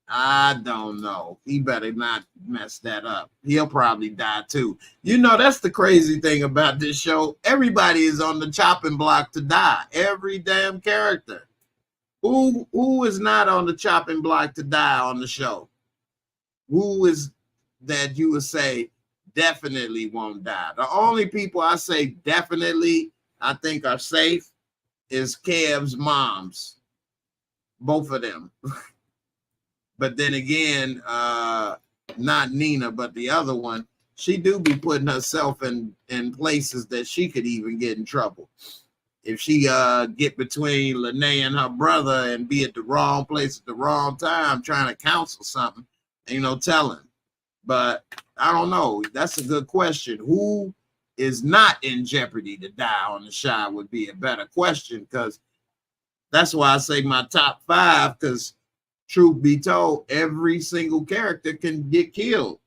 I don't know. He better not mess that up. He'll probably die too. You know, that's the crazy thing about this show. Everybody is on the chopping block to die. Every damn character. Who is not on the chopping block to die on the show? Who is that you would say definitely won't die. The only people I say definitely I think are safe is Kev's moms, both of them. But then again, not Nina, but the other one, she do be putting herself in places that she could even get in trouble. If she get between Lene and her brother and be at the wrong place at the wrong time trying to counsel something, ain't no telling. But I don't know. That's a good question. Who is not in jeopardy to die on the Shy would be a better question, because that's why I say my top 5, because truth be told, every single character can get killed.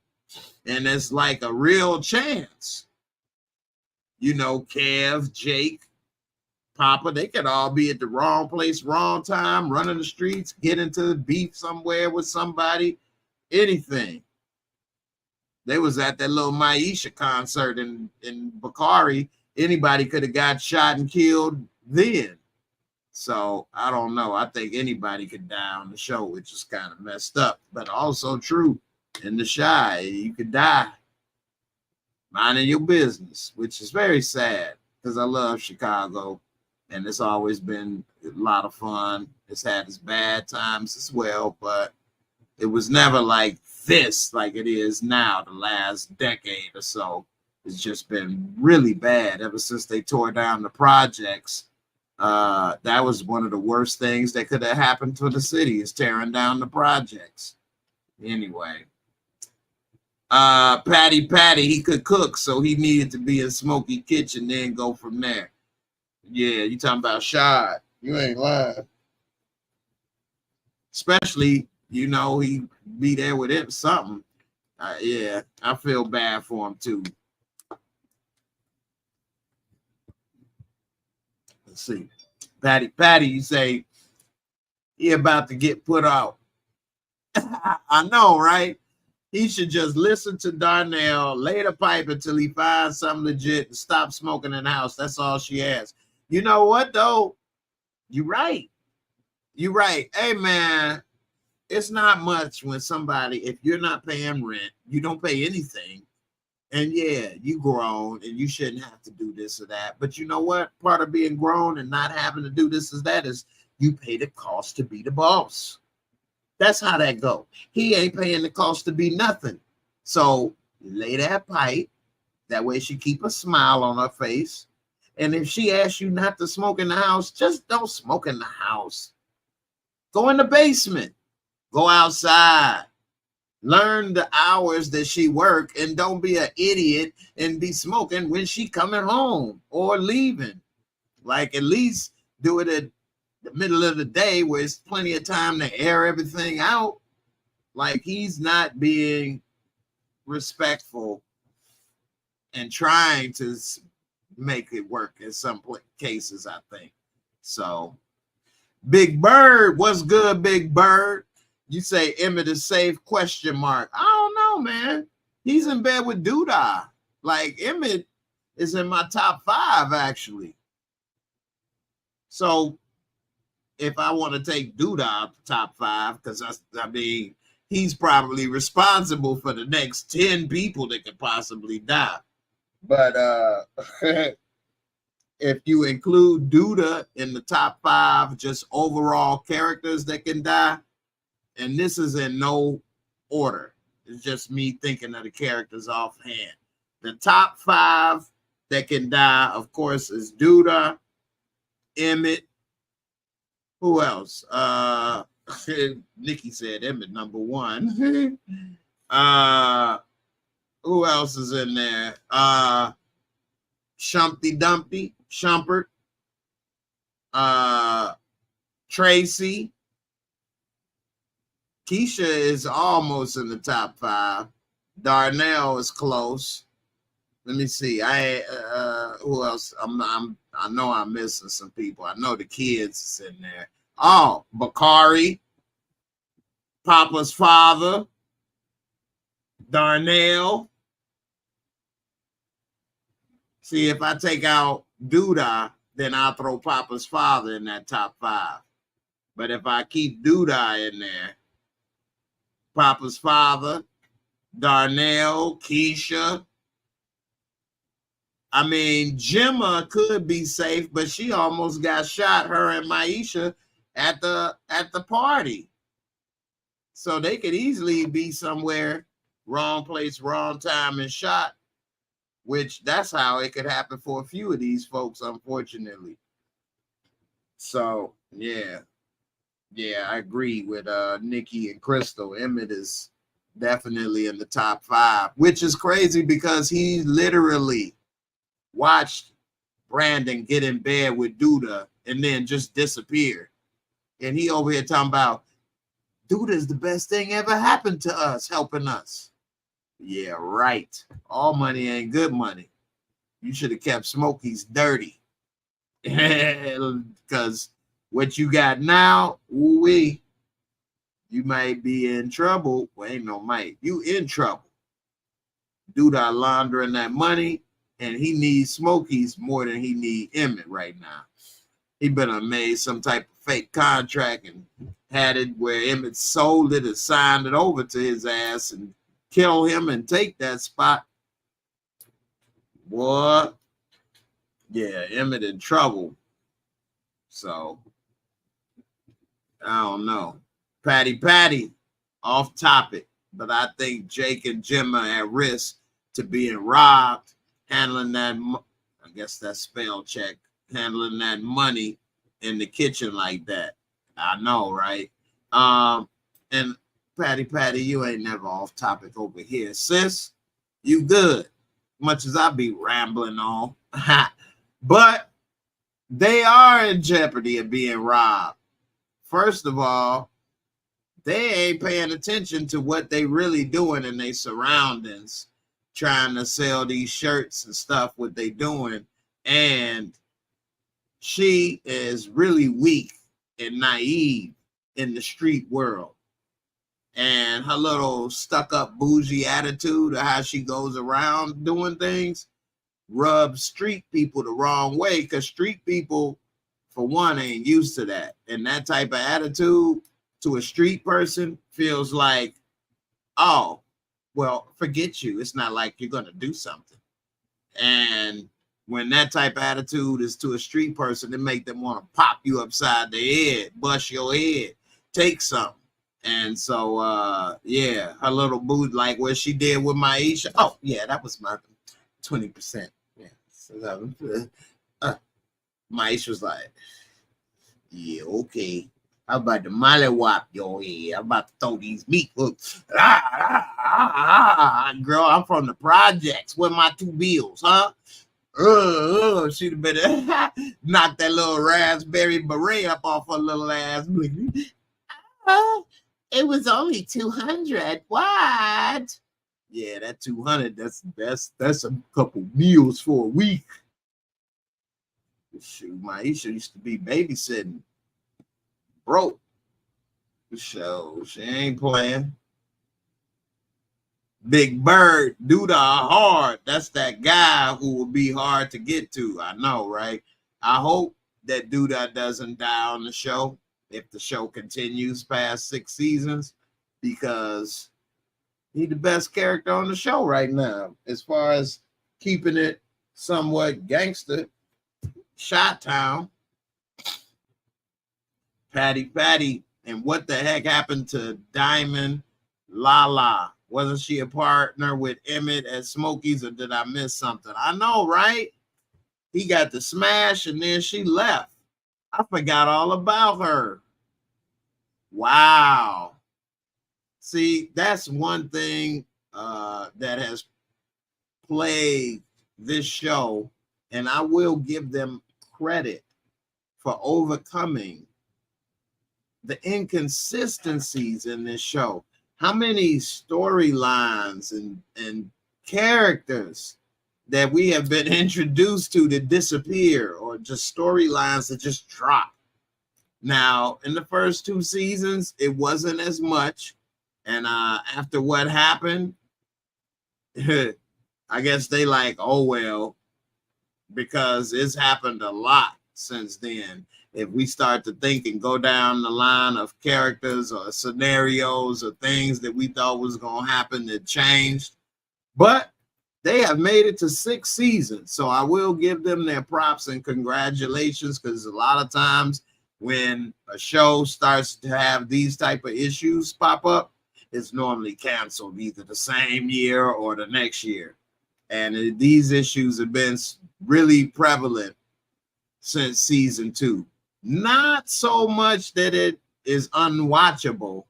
And it's like a real chance. You know, Kev, Jake, Papa, they could all be at the wrong place, wrong time, running the streets, get into beef somewhere with somebody, anything. They was at that little Maisha concert in Bakari. Anybody could have got shot and killed then. So I don't know. I think anybody could die on the show, which is kind of messed up, but also true. In the Shy, you could die minding your business, which is very sad because I love Chicago and it's always been a lot of fun. It's had its bad times as well, but it was never like this, like it is now. The last decade or so, it's just been really bad ever since they tore down the projects. That was one of the worst things that could have happened to the city, is tearing down the projects. Anyway, Patty, he could cook, so he needed to be in Smoky Kitchen, then go from there. Yeah, you talking about Shad. You ain't lying. Especially, you know, he be there with it something. Yeah, I feel bad for him too. Let's see. Patty, you say he about to get put out. I know, right? He should just listen to Darnell, lay the pipe until he finds something legit, and stop smoking in the house. That's all she asks. You know what, though? You're right. You're right. Hey, man, it's not much when somebody, if you're not paying rent, you don't pay anything. And yeah, you grown and you shouldn't have to do this or that. But you know what? Part of being grown and not having to do this or that is you pay the cost to be the boss. That's how that go. He ain't paying the cost to be nothing. So lay that pipe. That way she keep a smile on her face. And if she asks you not to smoke in the house, just don't smoke in the house. Go in the basement. Go outside. Learn the hours that she work, and don't be an idiot and be smoking when she coming home or leaving. Like, at least do it at the middle of the day where it's plenty of time to air everything out. Like, he's not being respectful and trying to make it work in some cases, I think. So, Big Bird, what's good, Big Bird? You say Emmett is safe, ? I don't know, man. He's in bed with Duda. Like, Emmett is in my top 5, actually. So if I want to take Duda out the top 5, because I mean, he's probably responsible for the next 10 people that could possibly die. But if you include Duda in the top 5, just overall characters that can die, and this is in no order, it's just me thinking of the characters offhand. The top 5 that can die, of course, is Duda, Emmett. Who else? Nikki said Emmett number 1. Who else is in there? Shumpert, Tracy. Keisha is almost in the top 5. Darnell is close. Let me see. Who else? I know I'm missing some people. I know the kids is in there. Oh, Bakari, Papa's father, Darnell. See, if I take out Duda, then I'll throw Papa's father in that top 5. But if I keep Duda in there, Papa's father, Darnell, Keisha, I mean, Gemma could be safe, but she almost got shot, her and Maisha, at the party. So they could easily be somewhere, wrong place, wrong time, and shot, which that's how it could happen for a few of these folks, unfortunately. So, yeah. Yeah, I agree with Nikki and Crystal. Emmett is definitely in the top 5, which is crazy because he literally watched Brandon get in bed with Duda and then just disappear. And he over here talking about Duda is the best thing ever happened to us, helping us. Yeah, right. All money ain't good money. You should have kept Smokies dirty. Because what you got now, ooh-wee, you might be in trouble. Well, ain't no might. You in trouble. Duda laundering that money, and he needs Smokies more than he need Emmett right now. He better made some type of fake contract and had it where Emmett sold it and signed it over to his ass and kill him and take that spot. What? Yeah, Emmett in trouble. So I don't know. Patty, off topic, but I think Jake and Gemma at risk to being robbed, handling that, I guess that's spell check, handling that money in the kitchen like that. I know, right? And Patty, you ain't never off topic over here, sis. You good? Much as I be rambling on, but they are in jeopardy of being robbed. First of all, they ain't paying attention to what they really doing in their surroundings, trying to sell these shirts and stuff, what they doing. And she is really weak and naive in the street world. And her little stuck-up bougie attitude of how she goes around doing things rubs street people the wrong way, because street people, for one, ain't used to that. And that type of attitude to a street person feels like, oh, well, forget you. It's not like you're going to do something. And when that type of attitude is to a street person, it make them want to pop you upside the head, bust your head, take something. And so, yeah, her little boot, like what she did with Maisha. Oh, yeah, that was my 20%. Yeah. So Maisha was like, yeah, okay. How about the mollywop your head? I'm about to throw these meat hooks. Girl, I'm from the projects. Where my 2 bills, huh? She'd have been knocked that little raspberry beret up off her little ass. It was only 200. What? Yeah, that 200. That's a couple meals for a week. Shoot, Maisha used to be babysitting. Broke. So she ain't playing. Big Bird, Duda hard. That's that guy who will be hard to get to. I know, right? I hope that Duda doesn't die on the show if the show continues past 6 seasons, because he's the best character on the show right now as far as keeping it somewhat gangster. Shot Town. Patty, and what the heck happened to Diamond Lala? Wasn't she a partner with Emmett at Smokies, or did I miss something? I know, right? He got the smash and then she left. I forgot all about her. Wow. See, that's one thing that has plagued this show, and I will give them credit for overcoming the inconsistencies in this show. How many storylines and characters that we have been introduced to disappear, or just storylines that just drop. Now, in the first 2 seasons, it wasn't as much. And after what happened, I guess they like, oh, well, because it's happened a lot since then. If we start to think and go down the line of characters or scenarios or things that we thought was going to happen that changed. But they have made it to 6 seasons. So I will give them their props and congratulations, because a lot of times when a show starts to have these type of issues pop up, it's normally canceled either the same year or the next year. And these issues have been really prevalent since season 2. Not so much that it is unwatchable,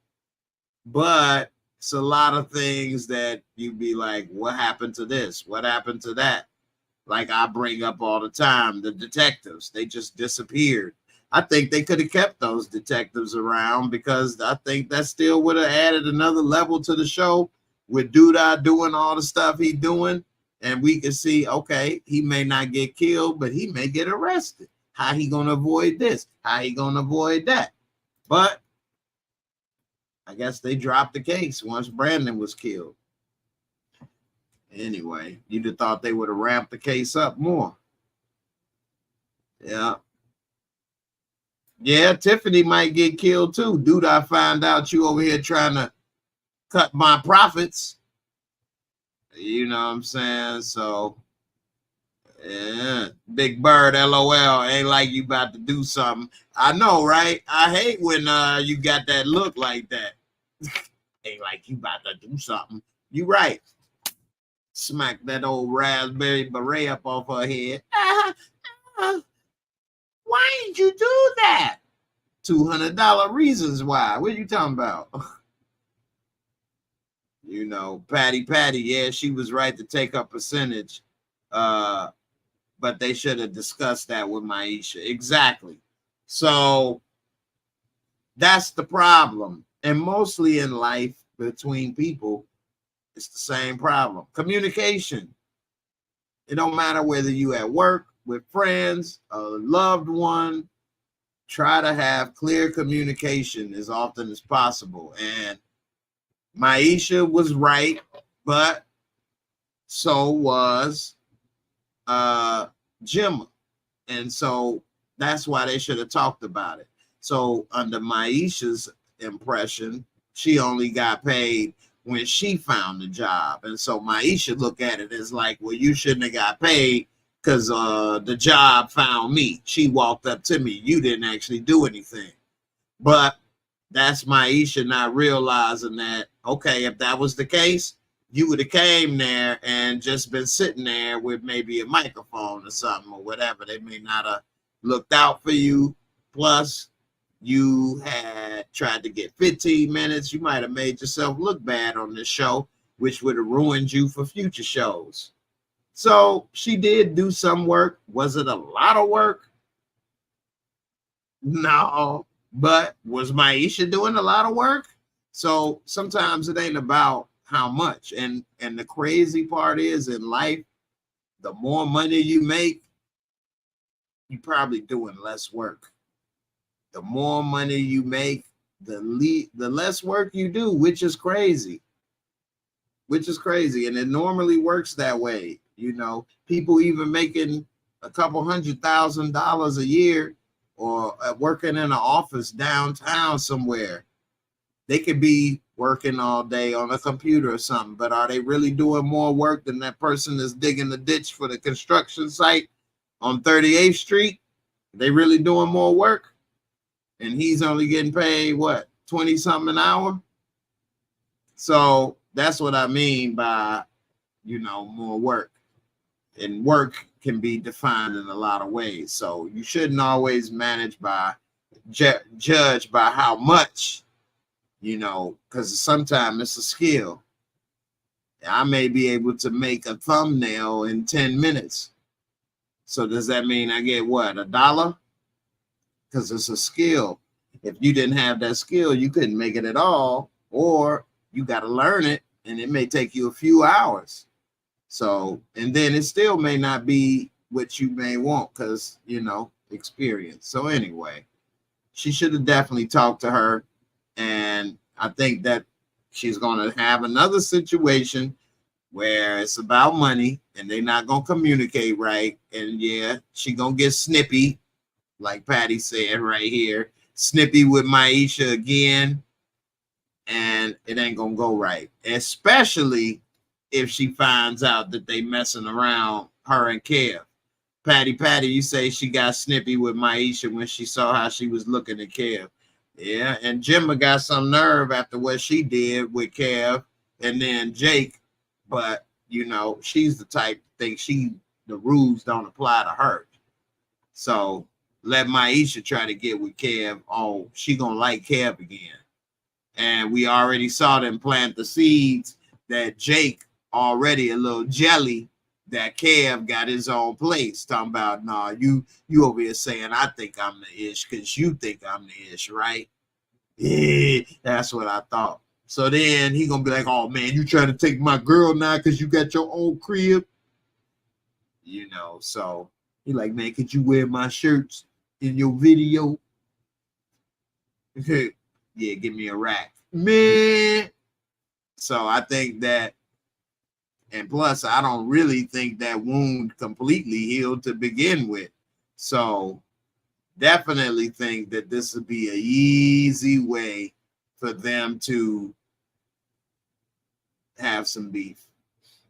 but it's a lot of things that you'd be like, what happened to this? What happened to that? Like I bring up all the time, the detectives, they just disappeared. I think they could have kept those detectives around, because I think that still would have added another level to the show, with Duda doing all the stuff he's doing. And we can see, okay, he may not get killed, but he may get arrested. How he gonna avoid this? How he gonna avoid that? But I guess they dropped the case once Brandon was killed. Anyway, you'd have thought they would have ramped the case up more. Yeah. Yeah, Tiffany might get killed too. Dude, I find out you over here trying to cut my profits. You know what I'm saying? So, yeah, Big Bird, LOL, ain't like you about to do something. I know, right? I hate when you got that look like that. Ain't like you about to do something. You right. Smack that old raspberry beret up off her head. Why did you do that? $200 reasons why. What are you talking about? You know, Patty, yeah, she was right to take a percentage. But they should have discussed that with Maisha. Exactly. So that's the problem. And mostly in life between people, it's the same problem. Communication. It don't matter whether you at work, with friends, a loved one. Try to have clear communication as often as possible. And Maisha was right, but so was Gemma. And so that's why they should have talked about it. So under Maisha's impression, she only got paid when she found the job. And so Maisha looked at it as like, well, you shouldn't have got paid because the job found me. She walked up to me. You didn't actually do anything. But that's Maisha not realizing that, okay, if that was the case, you would have came there and just been sitting there with maybe a microphone or something or whatever. They may not have looked out for you. Plus, you had tried to get 15 minutes. You might have made yourself look bad on this show, which would have ruined you for future shows. So she did do some work. Was it a lot of work? No. But was Maisha doing a lot of work? So sometimes it ain't about how much. And the crazy part is, in life, the more money you make, you're probably doing less work. The more money you make, the less work you do, which is crazy. Which is crazy. And it normally works that way. You know, people even making a couple $100,000 a year, or working in an office downtown somewhere, they could be working all day on a computer or something, but are they really doing more work than that person that's digging the ditch for the construction site on 38th Street? They really doing more work? And he's only getting paid, what, 20 something an hour? So that's what I mean by, you know, more work. And work can be defined in a lot of ways. So you shouldn't always manage by, judge by how much, you know, because sometimes it's a skill. I may be able to make a thumbnail in 10 minutes. So does that mean I get what, $1? Because it's a skill. If you didn't have that skill, you couldn't make it at all, or you got to learn it, and it may take you a few hours. So, and then it still may not be what you may want because, you know, experience. So anyway, she should have definitely talked to her. And I think that she's going to have another situation where it's about money and they're not going to communicate right. And yeah, she going to get snippy, like Patty said right here, snippy with Maisha again. And it ain't going to go right, especially if she finds out that they messing around, her and Kev. Patty, you say she got snippy with Maisha when she saw how she was looking at Kev. Yeah, and Gemma got some nerve after what she did with Kev and then Jake, but you know, she's the type to think the rules don't apply to her. So let Maisha try to get with Kev. Oh, she gonna like Kev again. And we already saw them plant the seeds that Jake already a little jelly that Kev got his own place. Talking about, nah, you over here saying I think I'm the ish because you think I'm the ish, right? Yeah, that's what I thought. So then he gonna be like, oh man, you trying to take my girl now because you got your own crib? You know, so he like, man, could you wear my shirts in your video? Yeah, give me a rack, man. So I think that, and plus, I don't really think that wound completely healed to begin with. So definitely think that this would be an easy way for them to have some beef.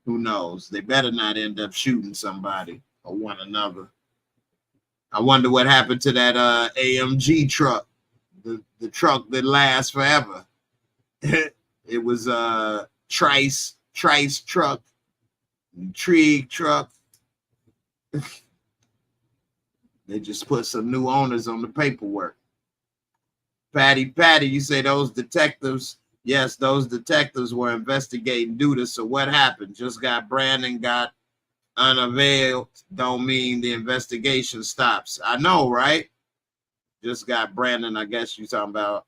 Who knows? They better not end up shooting somebody or one another. I wonder what happened to that AMG truck, the truck that lasts forever. It was a Trice truck, Trig truck. They just put some new owners on the paperwork. Patty, you say those detectives. Yes, those detectives were investigating Duda. So what happened? Just got Brandon got unavailed. Don't mean the investigation stops. I know, right? Just got Brandon. I guess you're talking about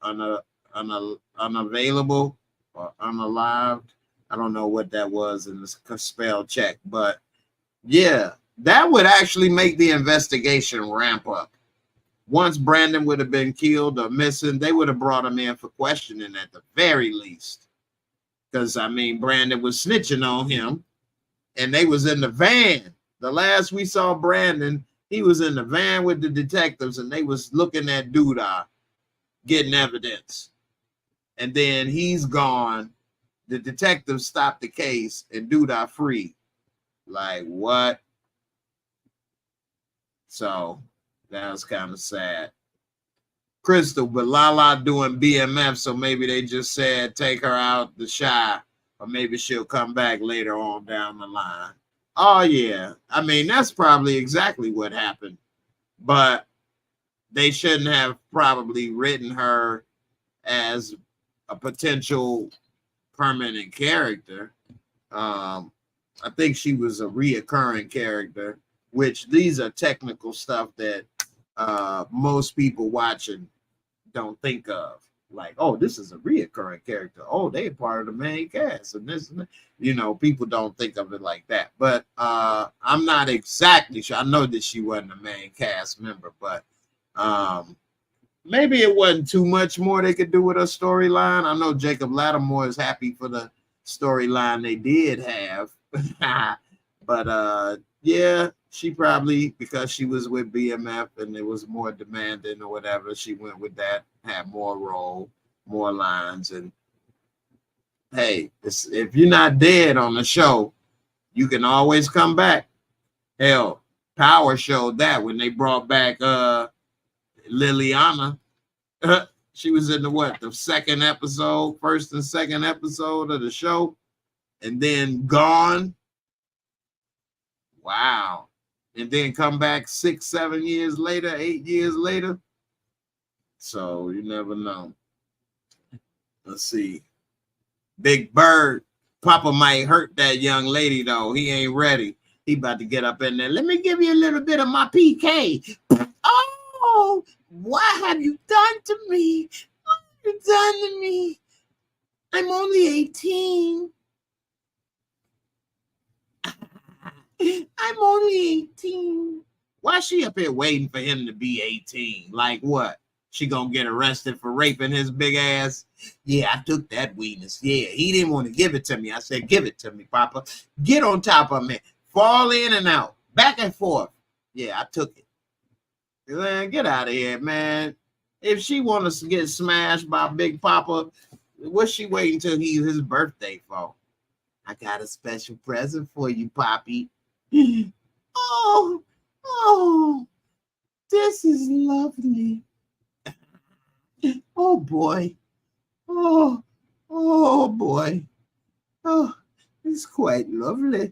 unavailable or unalived. I don't know what that was in the spell check, but yeah, that would actually make the investigation ramp up. Once Brandon would have been killed or missing, they would have brought him in for questioning at the very least. Because, I mean, Brandon was snitching on him, and they was in the van. The last we saw Brandon, he was in the van with the detectives, and they was looking at Duda, getting evidence. And then he's gone. The detectives stopped the case, and Duda free. Like, what? So that was kind of sad. Crystal, but Lala doing BMF, so maybe they just said take her out the shy, or maybe she'll come back later on down the line. Oh, yeah. I mean, that's probably exactly what happened. But they shouldn't have probably written her as a potential permanent character. I think she was a reoccurring character, which these are technical stuff that most people watching don't think of. Like, oh, this is a reoccurring character. Oh, they're part of the main cast. And this, you know, people don't think of it like that. But I'm not exactly sure. I know that she wasn't a main cast member, but maybe it wasn't too much more they could do with her storyline. I know Jacob Lattimore is happy for the storyline they did have. But yeah, she probably, because she was with BMF and it was more demanding or whatever, she went with that, had more role, more lines. And hey, if you're not dead on the show, you can always come back. Hell, Power showed that when they brought back Liliana. She was in the second episode, first and second episode of the show, and then gone. Wow. And then come back 6, 7 years later, 8 years later. So you never know. Let's see. Big Bird. Papa might hurt that young lady, though. He ain't ready. He about to get up in there. Let me give you a little bit of my PK. Oh, what have you done to me? What have you done to me? I'm only 18. I'm only 18. Why is she up here waiting for him to be 18? Like what? She gonna get arrested for raping his big ass? Yeah, I took that weenus. Yeah, he didn't want to give it to me. I said, give it to me, Papa. Get on top of me. Fall in and out. Back and forth. Yeah, I took it. Man, get out of here, man. If she wants to get smashed by Big Papa, what's she waiting till his birthday for? I got a special present for you, Poppy. Oh, oh, this is lovely. Oh boy. Oh boy. Oh, it's quite lovely.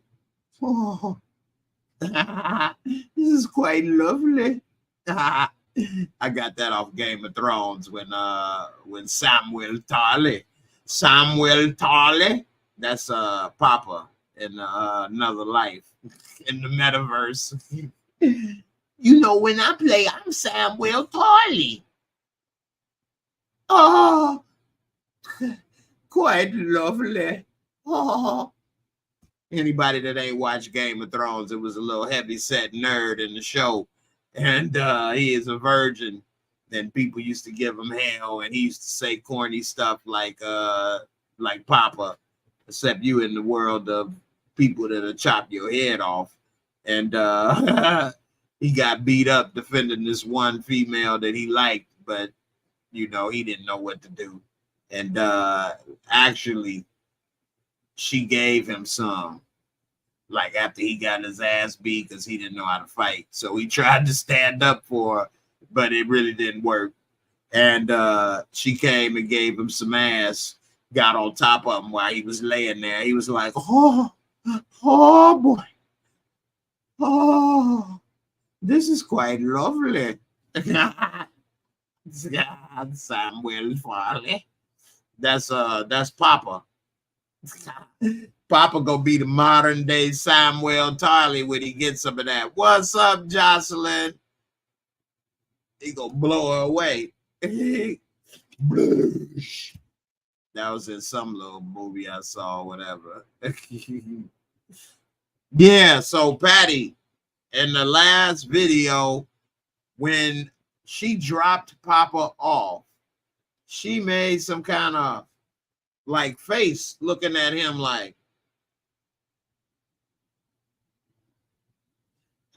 Oh, this is quite lovely. I got that off Game of Thrones when Samuel Tarly, that's Papa in another life in the metaverse. You know, when I play, I'm Samuel Tarly. Oh, quite lovely. Oh. Anybody that ain't watched Game of Thrones, it was a little heavy set nerd in the show. And he is a virgin. And people used to give him hell, and he used to say corny stuff like Papa, except you in the world of people that'll chop your head off. And he got beat up defending this one female that he liked, but you know, he didn't know what to do. And actually, she gave him some, like after he got his ass beat because he didn't know how to fight. So he tried to stand up for her, but it really didn't work. And she came and gave him some ass, got on top of him while he was laying there. He was like, oh boy. Oh, this is quite lovely. Samuel Farley. That's Papa. Papa gonna be the modern day Samuel Tarly when he gets some of that. What's up, Jocelyn? He gonna blow her away. That was in some little movie I saw, whatever. Yeah, so Patty, in the last video, when she dropped Papa off, she made some kind of like face looking at him like,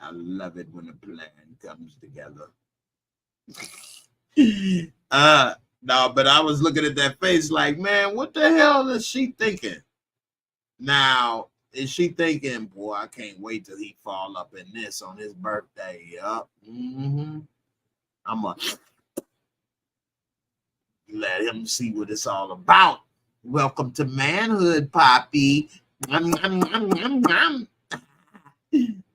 I love it when a plan comes together. No, but I was looking at that face like, man, what the hell is she thinking? Now, is she thinking, boy, I can't wait till he fall up in this on his birthday? Yup. I'm gonna let him see what it's all about. Welcome to manhood, Poppy.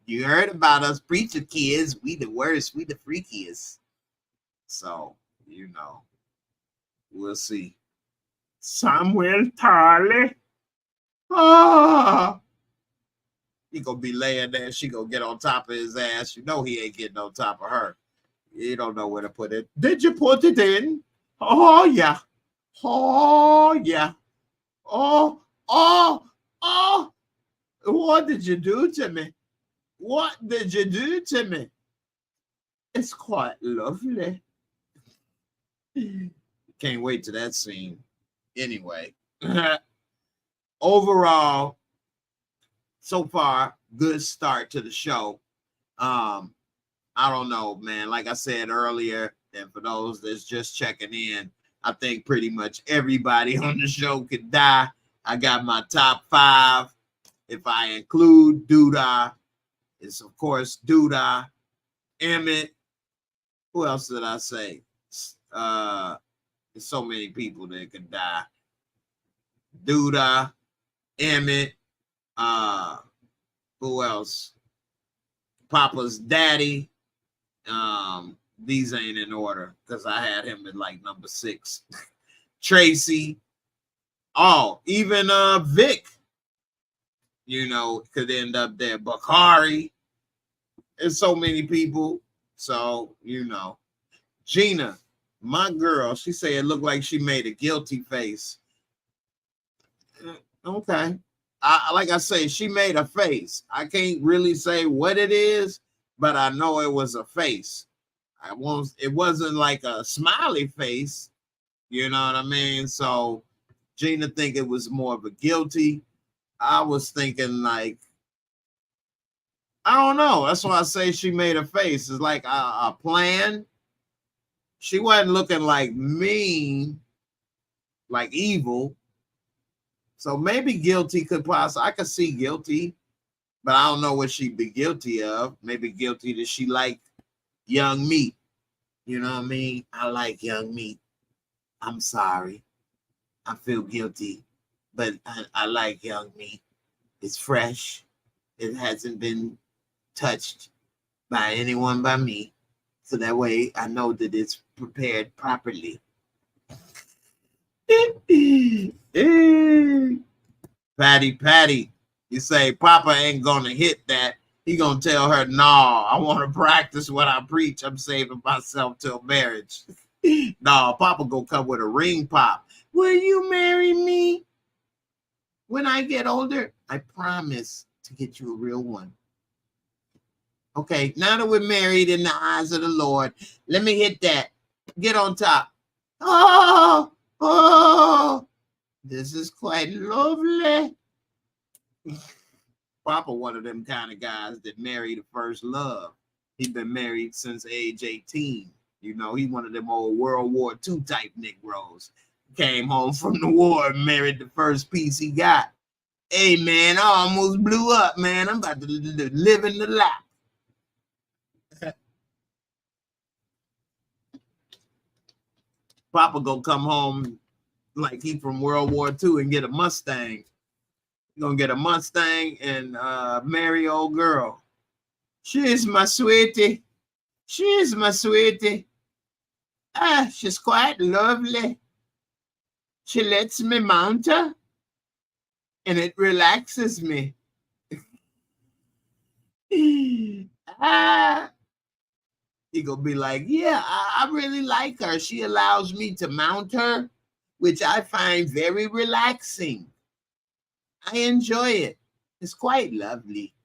You heard about us preacher kids. We the worst. We the freakiest. So, you know, we'll see. Samuel Tarly. Oh, he gonna be laying there. She gonna get on top of his ass. You know he ain't getting on top of her. You don't know where to put it. Did you put it in? Oh yeah. Oh yeah. Oh. What did you do to me? What did you do to me? It's quite lovely. Can't wait to that scene. Anyway, overall, so far, good start to the show. I don't know, man. Like I said earlier, and for those that's just checking in, I think pretty much everybody on the show could die. I got my top 5. If I include Duda, it's of course Duda, Emmett. Who else did I say? There's so many people that could die. Duda, Emmett, who else? Papa's daddy. These ain't in order because I had him at like number 6. Tracy. Oh, even Vic, you know, could end up there. Bakari. There's so many people. So, you know. Gina, my girl, she said it looked like she made a guilty face. Okay. Like I say, she made a face. I can't really say what it is, but I know it was a face. It wasn't like a smiley face. You know what I mean? So Gina think it was more of a guilty. I was thinking like, I don't know. That's why I say she made a face. It's like a plan. She wasn't looking like mean, like evil. So maybe guilty could possibly, I could see guilty, but I don't know what she'd be guilty of. Maybe guilty that she like young meat. You know what I mean? I like young meat. I'm sorry. I feel guilty, but I like young meat. It's fresh. It hasn't been touched by anyone but me. So that way I know that it's prepared properly. Patty, you say Papa ain't gonna hit that. He gonna tell her, "No, I want to practice what I preach. I'm saving myself till marriage." No, Papa gonna come with a ring pop. Will you marry me when I get older? I promise to get you a real one. Okay, now that we're married in the eyes of the Lord, let me hit that. Get on top. Oh, this is quite lovely. Papa, one of them kind of guys that married the first love. He's been married since age 18. You know, he one of them old World War II type Negroes. Came home from the war and married the first piece he got. Hey, man, I almost blew up, man. I'm about to live in the lap. Papa gonna come home like he from World War II and get a Mustang. He gonna get a Mustang and marry old girl. She's my sweetie. She's my sweetie. Ah, she's quite lovely. She lets me mount her, and it relaxes me. Ah, he gonna be like, yeah, I really like her. She allows me to mount her, which I find very relaxing. I enjoy it. It's quite lovely.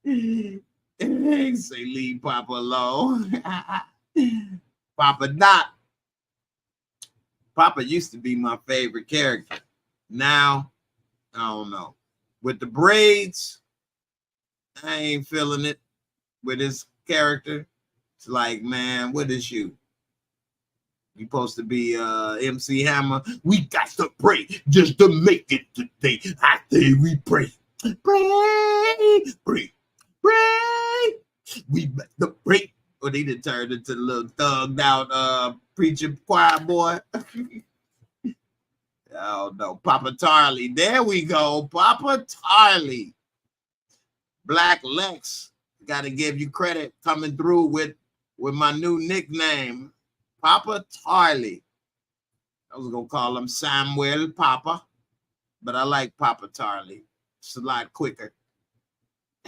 Say, leave Papa alone. Papa not. Papa used to be my favorite character. Now, I don't know. With the braids, I ain't feeling it with his character. It's like, man, what is you? You supposed to be MC Hammer. We got to pray just to make it today. I say we pray. Pray. We got to pray. Or they done turned into the little thugged out preacher choir boy. Oh no, Papa Tarley. There we go. Papa Tarley. Black Lex. Gotta give you credit coming through with my new nickname. Papa Tarley. I was gonna call him Samuel Papa, but I like Papa Tarley. It's a lot quicker.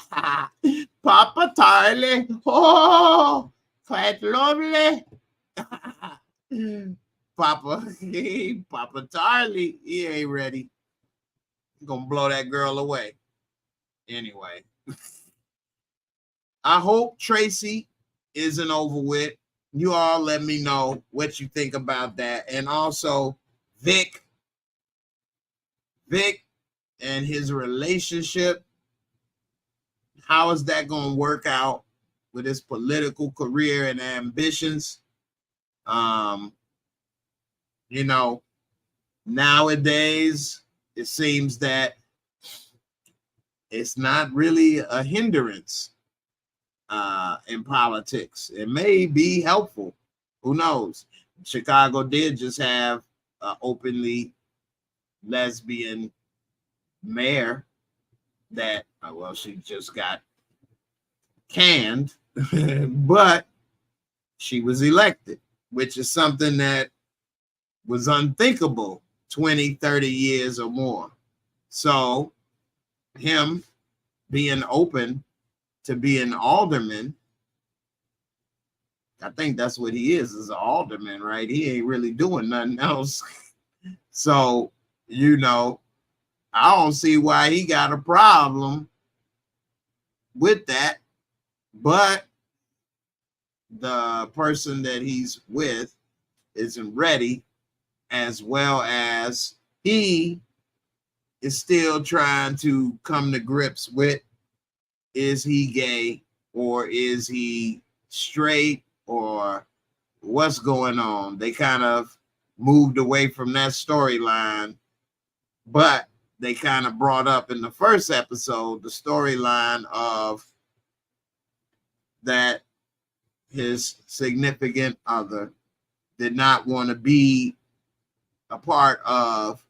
Papa Tarley. Oh, quite lovely. Papa Tarley, he ain't ready. He's gonna blow that girl away. Anyway, I hope Tracy isn't over with. You all let me know what you think about that. And also Vic and his relationship. How is that going to work out with his political career and ambitions? You know, nowadays it seems that it's not really a hindrance in politics. It may be helpful. Who knows? Chicago did just have an openly lesbian mayor that, well, she just got canned, but she was elected, which is something that was unthinkable 20, 30 years or more. So him being open to be an alderman, I think that's what he is an alderman, right? He ain't really doing nothing else. So, you know, I don't see why he got a problem with that, but the person that he's with isn't ready, as well as he is still trying to come to grips with, is he gay or is he straight or what's going on? They kind of moved away from that storyline But they kind of brought up in the first episode the storyline of that his significant other did not want to be a part of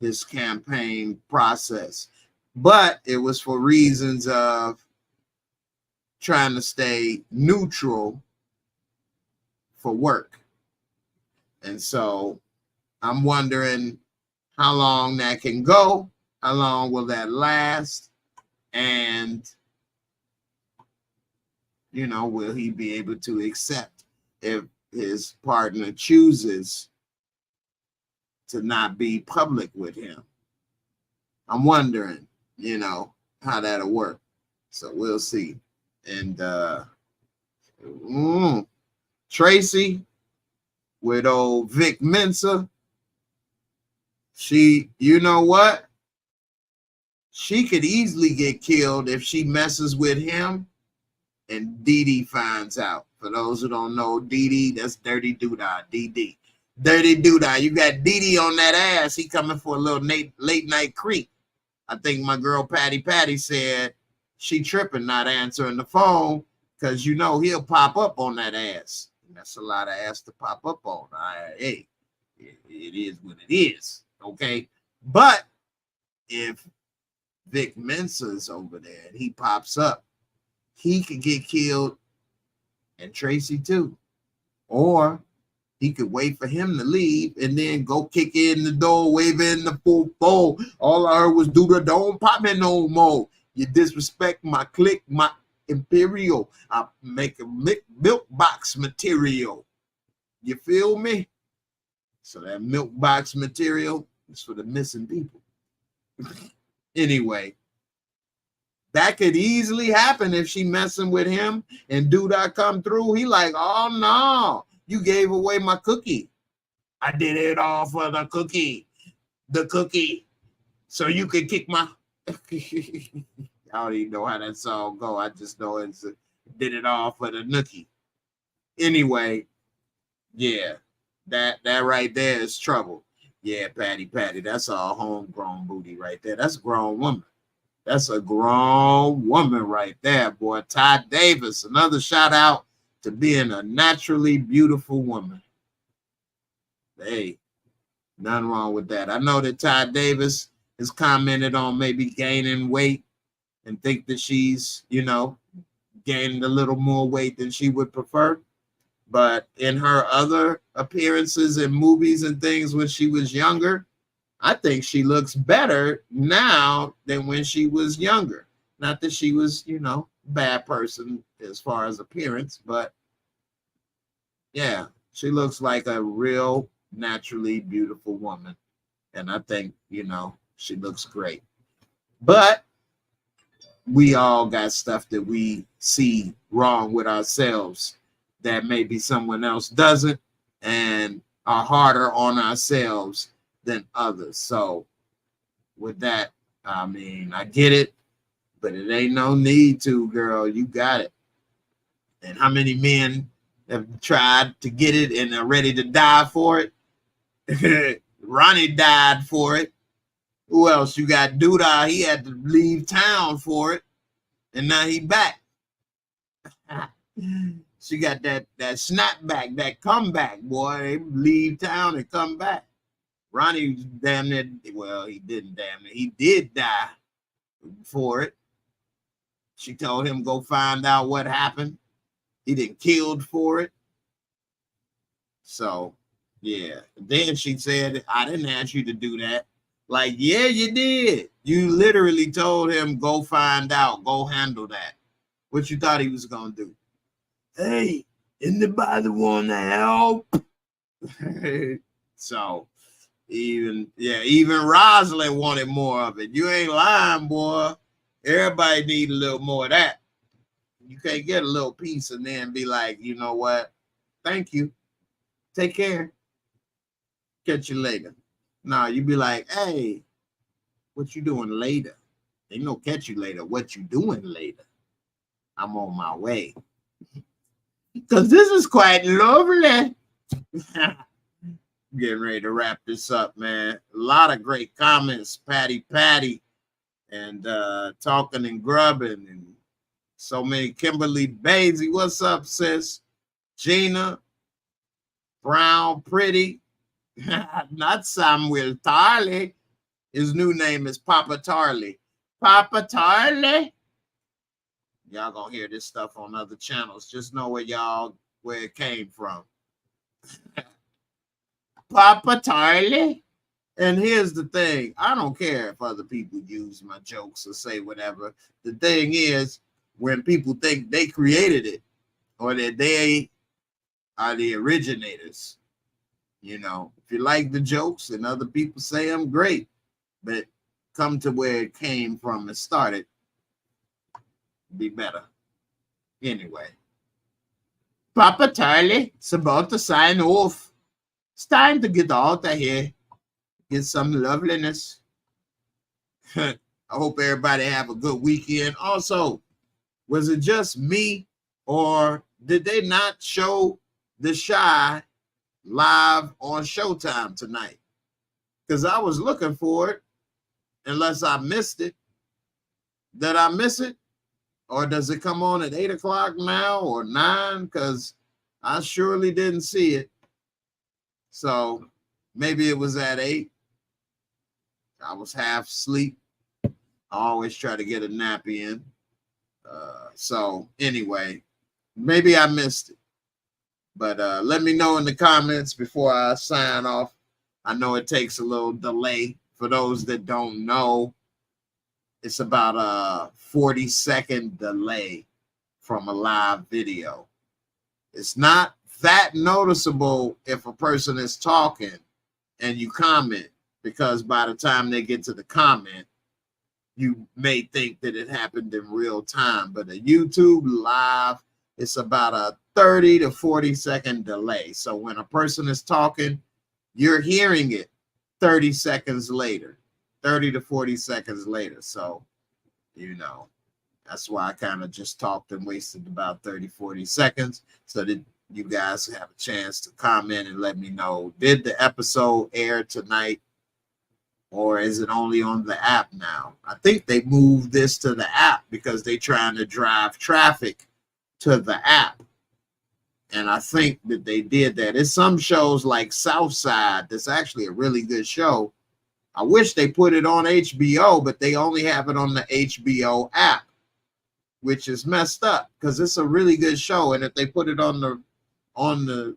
his campaign process, but it was for reasons of trying to stay neutral for work. And so I'm wondering how long that can go, how long will that last, and will he be able to accept if his partner chooses to not be public with him? I'm wondering, how that'll work. So we'll see. And Tracy with old Vic Mensa, she, you know what? She could easily get killed if she messes with him and Dee Dee finds out. For those who don't know, Dee Dee, that's Dirty Duda, DD. Dirty Duda, you got Dee Dee on that ass. He coming for a little late night creep. I think my girl Patty said she tripping not answering the phone because he'll pop up on that ass. And that's a lot of ass to pop up on. Hey, it is what it is. Okay. But if Vic Mensa's over there and he pops up, he could get killed, and Tracy too. Or he could wait for him to leave and then go kick in the door, wave in the full fold. All I heard was, Duda, don't pop me no more. You disrespect my clique, my imperial. I make a milk box material. You feel me? So that milk box material is for the missing people. Anyway, that could easily happen if she messing with him and Duda come through. He like, oh no, you gave away my cookie. I did it all for the cookie. So you could kick my I don't even know how that song go. I just know it's did it all for the nookie. Anyway, yeah, that right there is trouble. Yeah, Patty, that's all homegrown booty right there. That's a grown woman. That's a grown woman right there, boy. Ty Davis, another shout out to being a naturally beautiful woman. Hey, nothing wrong with that. I know that Ty Davis has commented on maybe gaining weight and think that she's, gaining a little more weight than she would prefer. But in her other appearances in movies and things when she was younger, I think she looks better now than when she was younger. Not that she was, bad person as far as appearance, but yeah, she looks like a real naturally beautiful woman. And I think, she looks great. But we all got stuff that we see wrong with ourselves that maybe someone else doesn't and are harder on ourselves than others. So with that, I mean, I get it, but it ain't no need to, girl. You got it. And how many men have tried to get it and are ready to die for it? Ronnie died for it. Who else? You got Duda. He had to leave town for it, and now he back. She got that snapback, that comeback, boy. They leave town and come back. Ronnie damn near, well, he didn't damn near. He did die for it. She told him go find out what happened. He didn't killed for it. So, yeah. Then she said, I didn't ask you to do that. Like, yeah, you did. You literally told him go find out, go handle that. What you thought he was going to do? Hey, anybody want to help? So, even Rosalind wanted more of it. You ain't lying, boy. Everybody need a little more of that. You can't get a little piece and then be like, you know what? Thank you. Take care. Catch you later. No, you be like, hey, what you doing later? Ain't no catch you later. What you doing later? I'm on my way. Because this is quite lovely. getting ready to wrap this up, man. A lot of great comments, Patty, and talking and grubbing, and so many. Kimberly Basie, what's up, sis? Gina Brown, pretty. Not Samuel Tarley. His new name is Papa Tarley. Papa Tarley. Y'all gonna hear this stuff on other channels. Just know where it came from. Papa Tarley. And here's the thing. I don't care if other people use my jokes or say whatever. The thing is, when people think they created it or that they are the originators, you know, if you like the jokes and other people say them, great. But come to where it came from and started, be better. Anyway, Papa Tarley, it's about to sign off. It's time to get out of here. Get some loveliness. I hope everybody have a good weekend. Also, was it just me, or did they not show The Chi live on Showtime tonight? Because I was looking for it, unless I missed it. Did I miss it? Or does it come on at 8 o'clock now or 9? Because I surely didn't see it. So maybe it was at 8. I was half asleep. I always try to get a nap in. So anyway, maybe I missed it. But let me know in the comments before I sign off. I know it takes a little delay. For those that don't know, it's about a 40-second delay from a live video. It's not that noticeable if a person is talking and you comment, because by the time they get to the comment, you may think that it happened in real time. But a YouTube live, it's about a 30 to 40-second delay. So when a person is talking, you're hearing it 30 seconds later, 30 to 40 seconds later. So, you know, that's why I kind of just talked and wasted about 30, 40 seconds so that you guys have a chance to comment and let me know, did the episode air tonight? Or is it only on the app now? I think they moved this to the app because they're trying to drive traffic to the app. And I think that they did that. It's some shows like Southside that's actually a really good show. I wish they put it on HBO, but they only have it on the HBO app, which is messed up because it's a really good show. And if they put it on the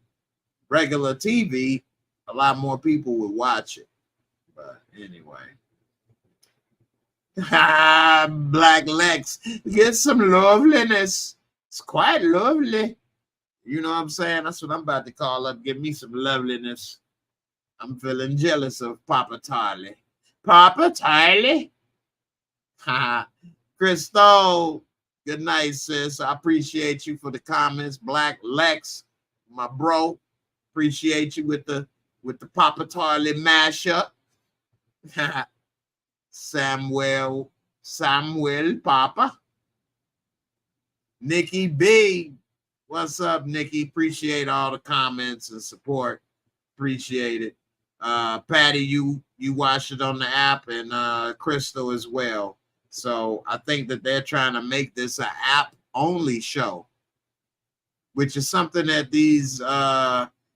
regular TV, a lot more people would watch it. But anyway, Black Lex, get some loveliness. It's quite lovely. You know what I'm saying? That's what I'm about to call up. Give me some loveliness. I'm feeling jealous of Papa Tarley. Papa Tarley? Crystal, good night, sis. I appreciate you for the comments. Black Lex, my bro. Appreciate you with the Papa Tarley mashup. Samuel Papa. Nikki B. What's up, Nikki? Appreciate all the comments and support. Appreciate it. Patty, you watched it on the app, and Crystal as well. So I think that they're trying to make this an app-only show, which is something that these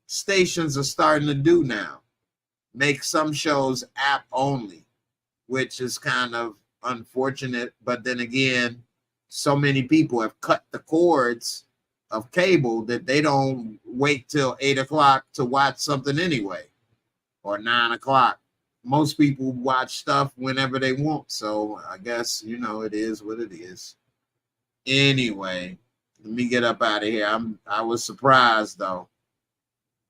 stations are starting to do now. Make some shows app only, which is kind of unfortunate. But then again, so many people have cut the cords of cable that they don't wait till 8 o'clock to watch something anyway, or 9 o'clock. Most people watch stuff whenever they want. So I guess, you know, it is what it is. Anyway, let me get up out of here. I was surprised though.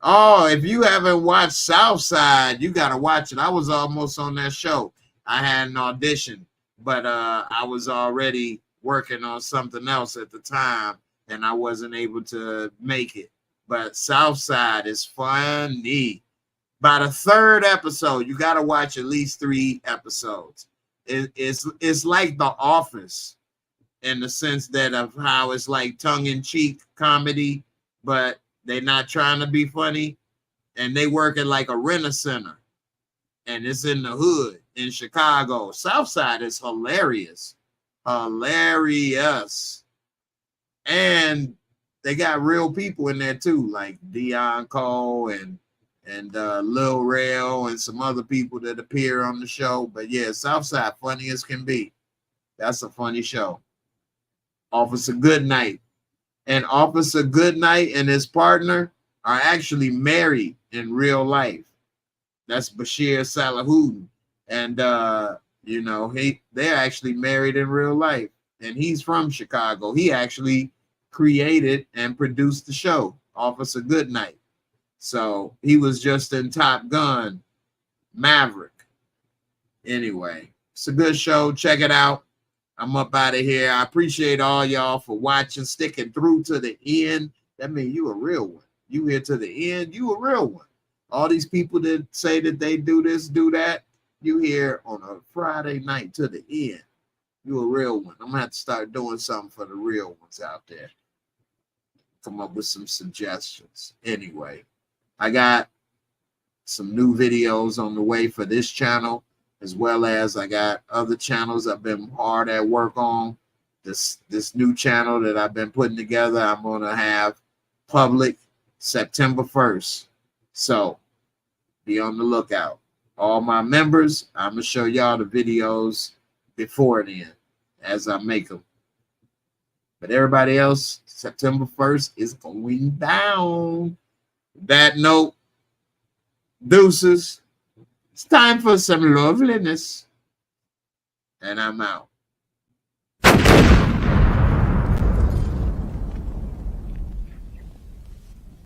Oh, if you haven't watched Southside, you got to watch it. I was almost on that show. I had an audition, but I was already working on something else at the time, and I wasn't able to make it. But Southside is funny. By the third episode, you got to watch at least 3 episodes. It's like The Office in the sense that of how it's like tongue-in-cheek comedy, but they're not trying to be funny. and they work at like a rent-a-center, and it's in the hood in Chicago. Southside is hilarious. Hilarious. And they got real people in there too, like Dion Cole and Lil Rel and some other people that appear on the show. But yeah, Southside, funny as can be. That's a funny show. Officer Goodnight. And Officer Goodnight and his partner are actually married in real life. That's Bashir Salahuddin. And you know, they're actually married in real life. And he's from Chicago. He actually created and produced the show, Officer Goodnight. So he was just in Top Gun Maverick. Anyway, it's a good show. Check it out. I'm up out of here. I appreciate all y'all for watching, sticking through to the end. That means you a real one. You here to the end, you a real one. All these people that say that they do this, do that, you here on a Friday night to the end. You a real one. I'm gonna have to start doing something for the real ones out there. Come up with some suggestions. Anyway, I got some new videos on the way for this channel, as well as I got other channels I've been hard at work on. This new channel that I've been putting together, I'm gonna have public September 1st. So be on the lookout. All my members, I'm gonna show y'all the videos before then as I make them. But everybody else, September 1st is going down. That note, deuces. It's time for some loveliness. And I'm out.